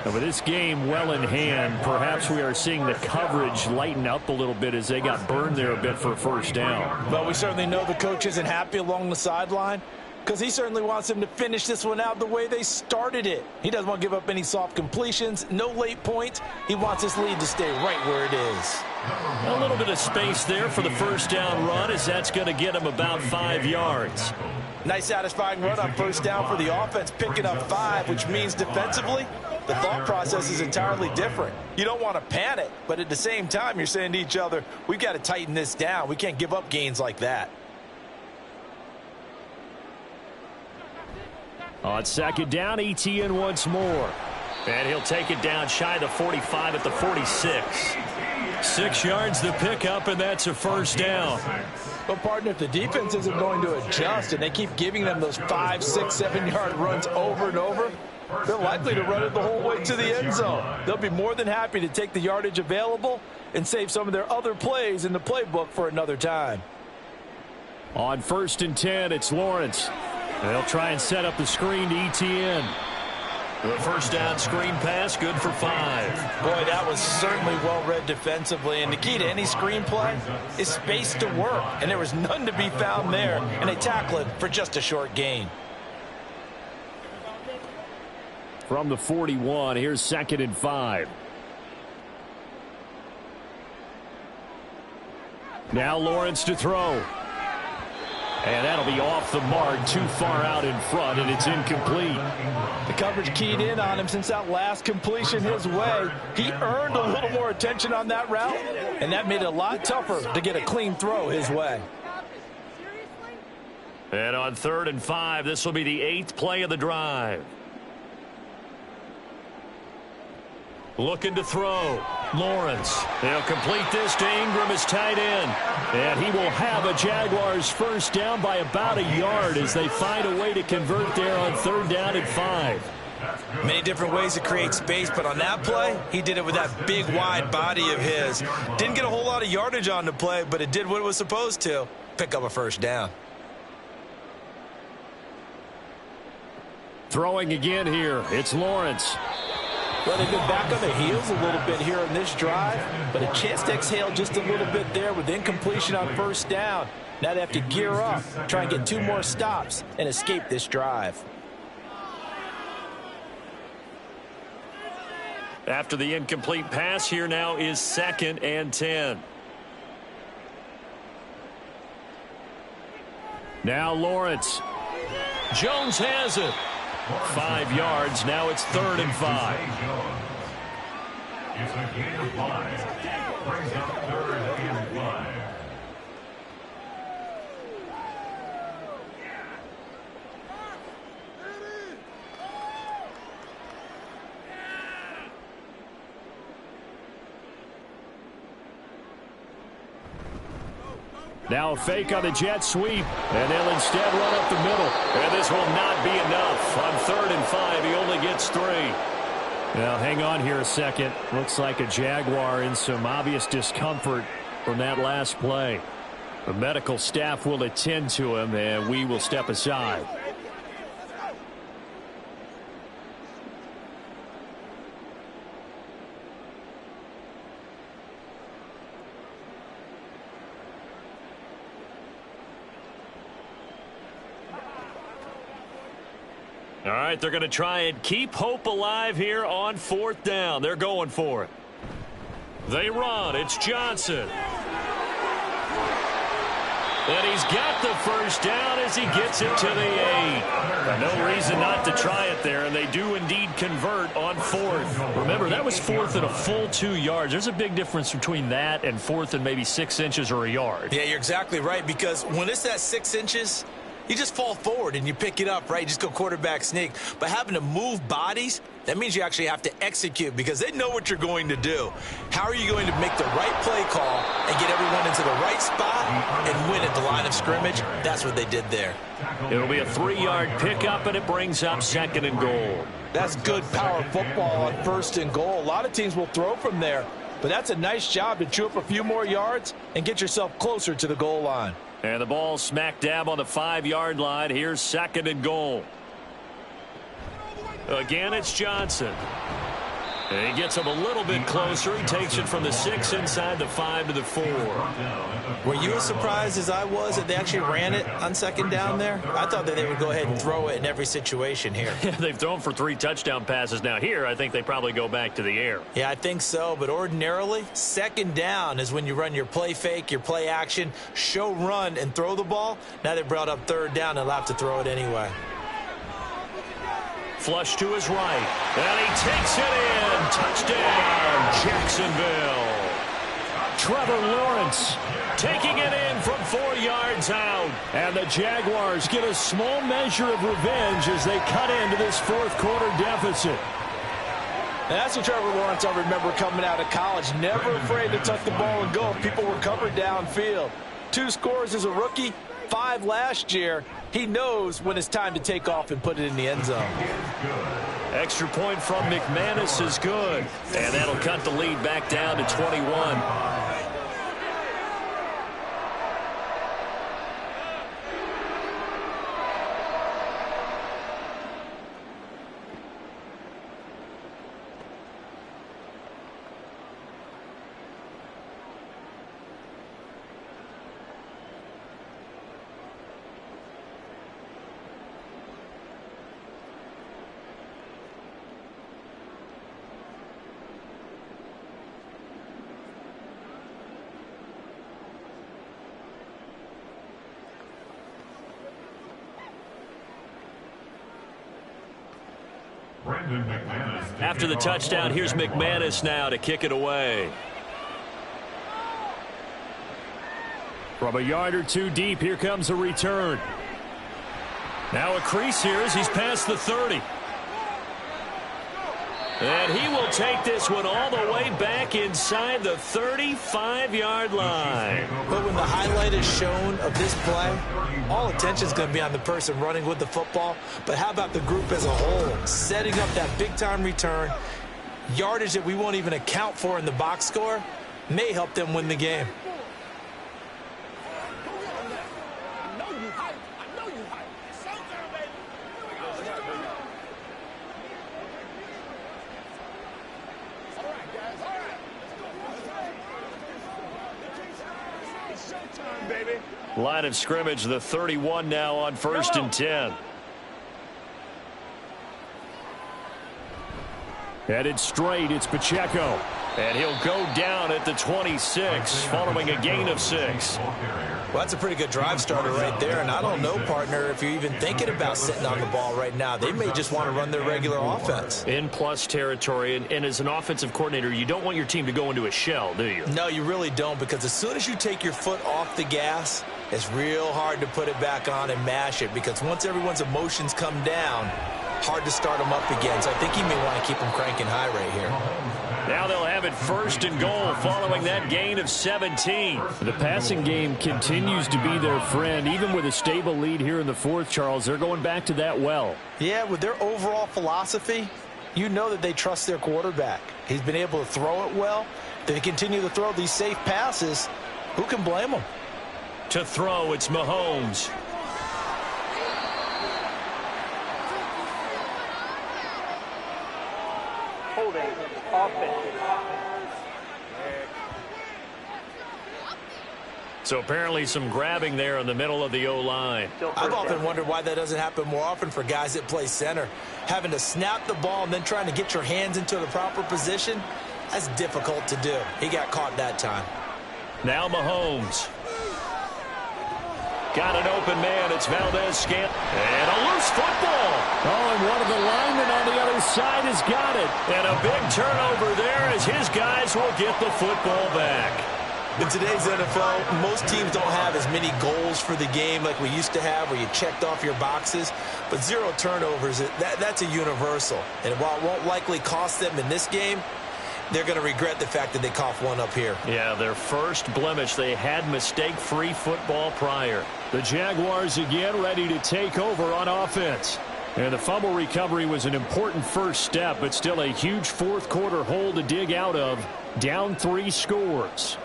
And with this game well in hand, perhaps we are seeing the coverage lighten up a little bit as they got burned there a bit for a first down. Well, we certainly know the coach isn't happy along the sideline because he certainly wants them to finish this one out the way they started it. He doesn't want to give up any soft completions, no late points. He wants his lead to stay right where it is. A little bit of space there for the first down run as that's going to get him about 5 yards. Nice satisfying run on first down for the offense, picking up 5, which means defensively, the thought process is entirely different. You don't want to panic, but at the same time, you're saying to each other, we've got to tighten this down. We can't give up gains like that. On second down, Etienne once more. And he'll take it down shy of the 45 at the 46. 6 yards the pickup, and that's a first down. But, partner, if the defense isn't going to adjust and they keep giving them those 5, 6, 7-yard runs over and over, they're likely to run it the whole way to the end zone. They'll be more than happy to take the yardage available and save some of their other plays in the playbook for another time. On 1st and 10, it's Lawrence. They'll try and set up the screen to Etienne. The first down screen pass, good for 5. Boy, that was certainly well-read defensively. And the key to any screen play is space to work. And there was none to be found there. And they tackle it for just a short gain. From the 41, here's 2nd and 5. Now Lawrence to throw. And that'll be off the mark, too far out in front, and it's incomplete. The coverage keyed in on him since that last completion his way. He earned a little more attention on that route, and that made it a lot tougher to get a clean throw his way. And on 3rd and 5, this will be the 8th play of the drive. Looking to throw. Lawrence. They'll complete this to Ingram as tight end. And he will have a Jaguars first down by about a yard as they find a way to convert there on 3rd down and 5. Many different ways to create space, but on that play, he did it with that big, wide body of his. Didn't get a whole lot of yardage on the play, but it did what it was supposed to. Pick up a first down. Throwing again here, it's Lawrence. Well, they've been back on their heels a little bit here on this drive, but a chance to exhale just a little bit there with incompletion on first down. Now they have to gear up, try and get 2 more stops, and escape this drive. After the incomplete pass, here now is 2nd and 10. Now Lawrence. Jones has it. 5 yards. Now it's 3rd and 5. It's a gain of 5. Brings up 3rd and 5. Now a fake on the jet sweep, and they'll instead run up the middle. And this will not be enough. On 3rd and 5, he only gets 3. Now, hang on here a second. Looks like a Jaguar in some obvious discomfort from that last play. The medical staff will attend to him, and we will step aside. All right, they're going to try and keep hope alive here on 4th down. They're going for it. They run. It's Johnson. And he's got the first down as he gets it to the 8. No reason not to try it there, and they do indeed convert on 4th. Remember, that was 4th and a full 2 yards. There's a big difference between that and 4th and maybe 6 inches or a yard. Yeah, you're exactly right, because when it's that 6 inches, you just fall forward and you pick it up, right? You just go quarterback sneak. But having to move bodies, that means you actually have to execute because they know what you're going to do. How are you going to make the right play call and get everyone into the right spot and win at the line of scrimmage? That's what they did there. It'll be a 3-yard pickup, and it brings up 2nd and goal. That's good power football on 1st and goal. A lot of teams will throw from there, but that's a nice job to chew up a few more yards and get yourself closer to the goal line. And the ball smack dab on the 5-yard line. Here's 2nd and goal. Again, it's Johnson. And he gets him a little bit closer. He takes it from the 6 inside the 5 to the 4. Were you as surprised as I was that they actually ran it on 2nd down there? I thought that they would go ahead and throw it in every situation here. They've thrown for 3 touchdown passes now. Here, I think they probably go back to the air. Yeah, I think so. But ordinarily, 2nd down is when you run your play fake, your play action, show run, and throw the ball. Now they brought up 3rd down and they'll have to throw it anyway. Flush to his right. And he takes it in. Touchdown, Jacksonville. Trevor Lawrence taking it in from 4 yards out. And the Jaguars get a small measure of revenge as they cut into this 4th quarter deficit. And that's what Trevor Lawrence I remember coming out of college. Never afraid to tuck the ball and go if people were covered downfield. 2 scores as a rookie, 5 last year. He knows when it's time to take off and put it in the end zone. Extra point from McManus is good. And that'll cut the lead back down to 21. After the touchdown, here's McManus now to kick it away. From a yard or 2 deep, here comes a return. Now a crease here as he's past the 30. And he will take this one all the way back inside the 35-yard line. But when the highlight is shown of this play, all attention is going to be on the person running with the football. But how about the group as a whole? Setting up that big-time return, yardage that we won't even account for in the box score, may help them win the game. Line of scrimmage, the 31 now on 1st and 10. Headed straight, it's Pacheco. And he'll go down at the 26 following a gain of 6. Well, that's a pretty good drive starter right there. And I don't know, partner, if you're even thinking about sitting on the ball right now. They may just want to run their regular offense. In plus territory. And as an offensive coordinator, you don't want your team to go into a shell, do you? No, you really don't, because as soon as you take your foot off the gas, it's real hard to put it back on and mash it, because once everyone's emotions come down, hard to start them up again. So I think you may want to keep them cranking high right here. Now they'll have it 1st and goal following that gain of 17. The passing game continues to be their friend. Even with a stable lead here in the 4th, Charles, they're going back to that well. Yeah, with their overall philosophy, you know that they trust their quarterback. He's been able to throw it well. They continue to throw these safe passes. Who can blame them? To throw, it's Mahomes. Holding. Offense. So apparently some grabbing there in the middle of the O-line. I've often wondered why that doesn't happen more often for guys that play center. Having to snap the ball and then trying to get your hands into the proper position, that's difficult to do. He got caught that time. Now Mahomes. Got an open man. It's Valdez-Scantling. And a loose football. Oh, and one of the linemen on the other side has got it. And a big turnover there as his guys will get the football back. In today's NFL, most teams don't have as many goals for the game like we used to have, where you checked off your boxes. But 0 turnovers, that's a universal. And while it won't likely cost them in this game, they're going to regret the fact that they coughed one up here. Yeah, their first blemish. They had mistake-free football prior. The Jaguars again ready to take over on offense. And the fumble recovery was an important first step, but still a huge 4th quarter hole to dig out of. Down 3 scores.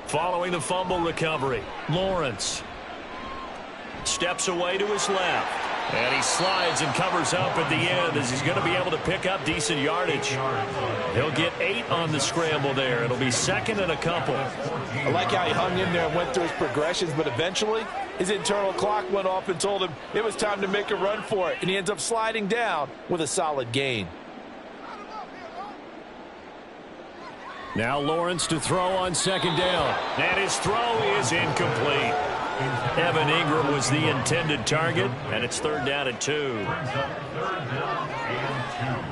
Following the fumble recovery, Lawrence steps away to his left. And he slides and covers up at the end as he's going to be able to pick up decent yardage. He'll get 8 on the scramble there. It'll be 2nd and a couple. I like how he hung in there and went through his progressions, but eventually his internal clock went off and told him it was time to make a run for it. And he ends up sliding down with a solid gain. Now Lawrence to throw on 2nd down. And his throw is incomplete. Evan Ingram was the intended target, and it's 3rd down and 2. Brings up 3rd down and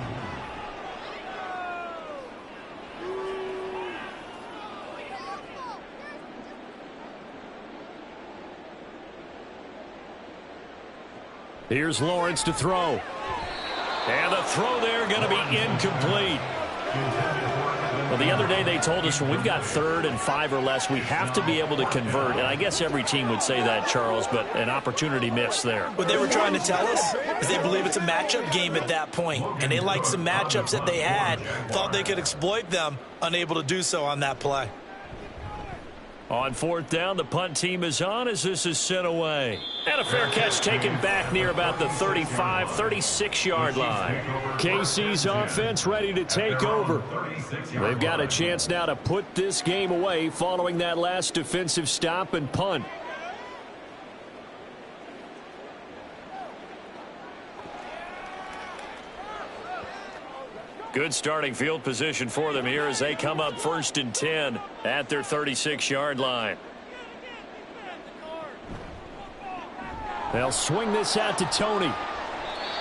2. Here's Lawrence to throw. And the throw there going to be incomplete. Well, the other day they told us when we've got 3rd and 5 or less, we have to be able to convert. And I guess every team would say that, Charles, but an opportunity missed there. What they were trying to tell us is they believe it's a matchup game at that point. And they liked some matchups that they had, thought they could exploit them, unable to do so on that play. On 4th down, the punt team is on as this is sent away. And a fair catch taken back near about the 35, 36-yard line. KC's offense ready to take over. They've got a chance now to put this game away following that last defensive stop and punt. Good starting field position for them here as they come up 1st and 10 at their 36-yard line. They'll swing this out to Tony.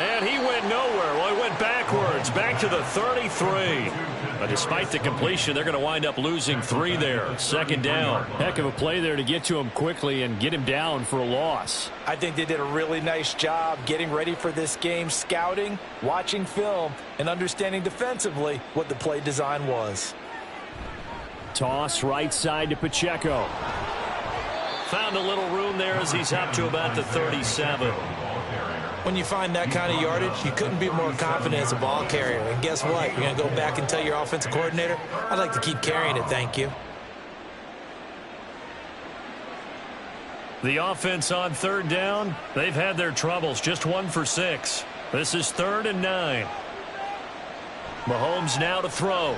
And he went nowhere. Well, he went backwards, back to the 33. But despite the completion, they're going to wind up losing 3 there. Second down. Heck of a play there to get to him quickly and get him down for a loss. I think they did a really nice job getting ready for this game, scouting, watching film, and understanding defensively what the play design was. Toss right side to Pacheco. Found a little room there as he's up to about the 37. When you find that kind of yardage, you couldn't be more confident as a ball carrier. And guess what? You're going to go back and tell your offensive coordinator, I'd like to keep carrying it, thank you. The offense on third down, they've had their troubles. Just 1 for 6. This is 3rd and 9. Mahomes now to throw.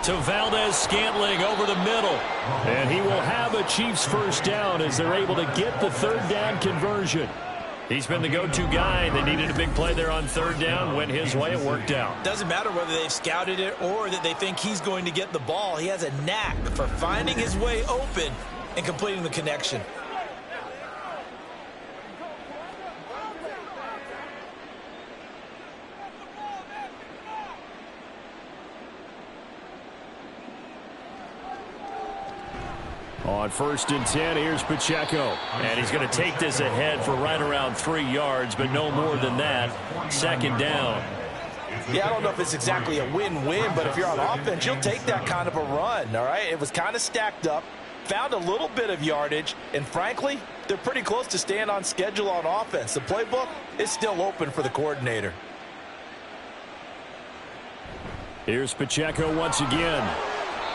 To Valdez-Scantling over the middle. And he will have a Chiefs first down as they're able to get the third down conversion. He's been the go-to guy. They needed a big play there on third down. Went his way. It worked out. Doesn't matter whether they've scouted it or that they think he's going to get the ball. He has a knack for finding his way open and completing the connection. On 1st and 10, here's Pacheco. And he's going to take this ahead for right around 3 yards, but no more than that. Second down. Yeah, I don't know if it's exactly a win-win, but if you're on offense, you'll take that kind of a run, all right? It was kind of stacked up, found a little bit of yardage, and frankly, they're pretty close to staying on schedule on offense. The playbook is still open for the coordinator. Here's Pacheco once again.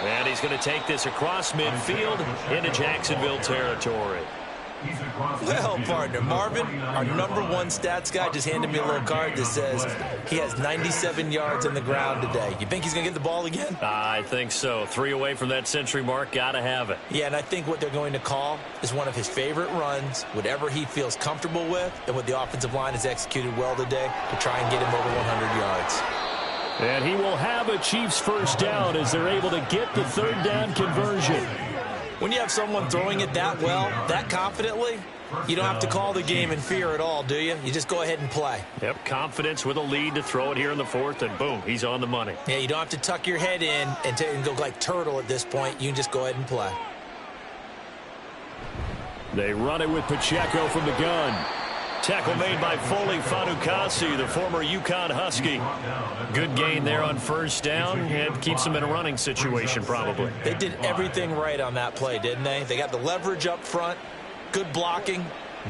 And he's going to take this across midfield into Jacksonville territory. Well, partner, Marvin, our #1 stats guy, just handed me a little card that says he has 97 yards on the ground today. You think he's going to get the ball again? I think so. 3 away from that century mark. Got to have it. Yeah, and I think what they're going to call is one of his favorite runs, whatever he feels comfortable with, and what the offensive line has executed well today to try and get him over 100 yards. And he will have a Chiefs first down as they're able to get the third down conversion. When you have someone throwing it that well, that confidently, you don't have to call the game in fear at all, do you? You just go ahead and play. Yep, confidence with a lead to throw it here in the 4th, and boom, he's on the money. Yeah, you don't have to tuck your head in and go like turtle at this point. You can just go ahead and play. They run it with Pacheco from the gun. Tackle made by Foley Fanukasi, the former UConn Husky. Good gain there on first down, and keeps them in a running situation probably. They did everything right on that play, didn't they? They got the leverage up front, good blocking,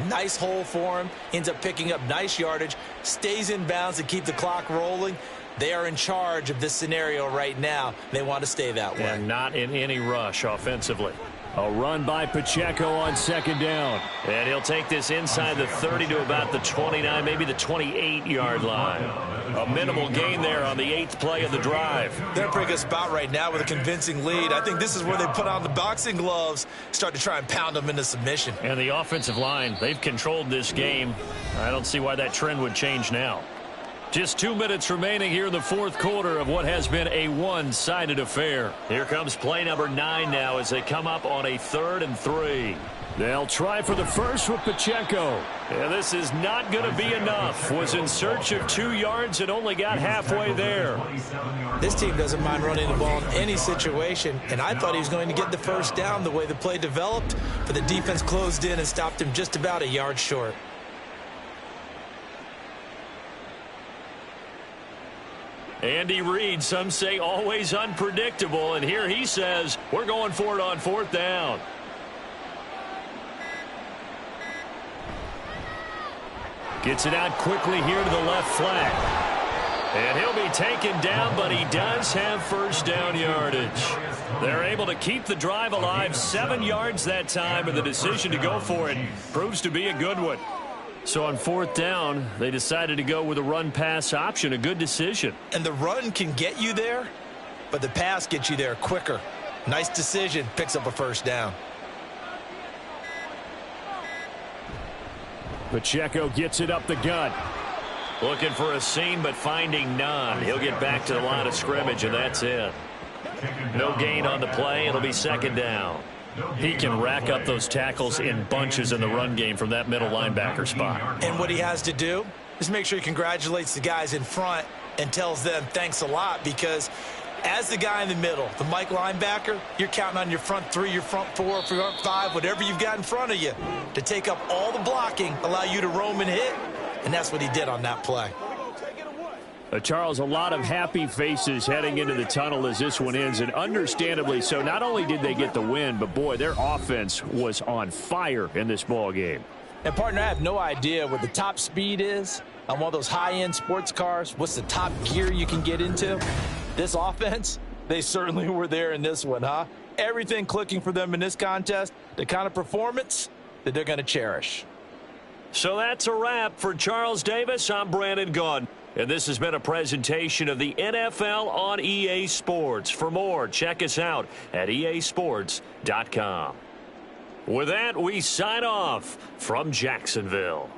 nice hole for him, ends up picking up nice yardage, stays in bounds to keep the clock rolling. They are in charge of this scenario right now. They want to stay that way. And not in any rush offensively. A run by Pacheco on second down. And he'll take this inside the 30 to about the 29, maybe the 28-yard line. A minimal gain there on the 8th play of the drive. They're in a pretty good spot right now with a convincing lead. I think this is where they put on the boxing gloves, start to try and pound them into submission. And the offensive line, they've controlled this game. I don't see why that trend would change now. Just 2 minutes remaining here in the 4th quarter of what has been a one-sided affair. Here comes play number 9 now as they come up on a 3rd and 3. They'll try for the first with Pacheco. Yeah, this is not going to be enough. Was in search of 2 yards and only got halfway there. This team doesn't mind running the ball in any situation, and I thought he was going to get the first down the way the play developed, but the defense closed in and stopped him just about a yard short. Andy Reid, some say always unpredictable, and here he says, we're going for it on 4th down. Gets it out quickly here to the left flank. And he'll be taken down, but he does have first down yardage. They're able to keep the drive alive, 7 yards that time, and the decision to go for it proves to be a good one. So on 4th down, they decided to go with a run-pass option, a good decision. And the run can get you there, but the pass gets you there quicker. Nice decision, picks up a first down. Pacheco gets it up the gut. Looking for a seam, but finding none. He'll get back to the line of scrimmage, and that's it. No gain on the play. It'll be 2nd down. He can rack up those tackles in bunches in the run game from that middle linebacker spot. And what he has to do is make sure he congratulates the guys in front and tells them thanks a lot, because as the guy in the middle, the Mike linebacker, you're counting on your front three, your front four, front five, whatever you've got in front of you to take up all the blocking, allow you to roam and hit, and that's what he did on that play. Charles, a lot of happy faces heading into the tunnel as this one ends, and understandably so. Not only did they get the win, but, boy, their offense was on fire in this ball game. And, partner, I have no idea what the top speed is on one of those high-end sports cars. What's the top gear you can get into? This offense, they certainly were there in this one, huh? Everything clicking for them in this contest, the kind of performance that they're going to cherish. So that's a wrap for Charles Davis. I'm Brandon Gunn. And this has been a presentation of the NFL on EA Sports. For more, check us out at easports.com. With that, we sign off from Jacksonville.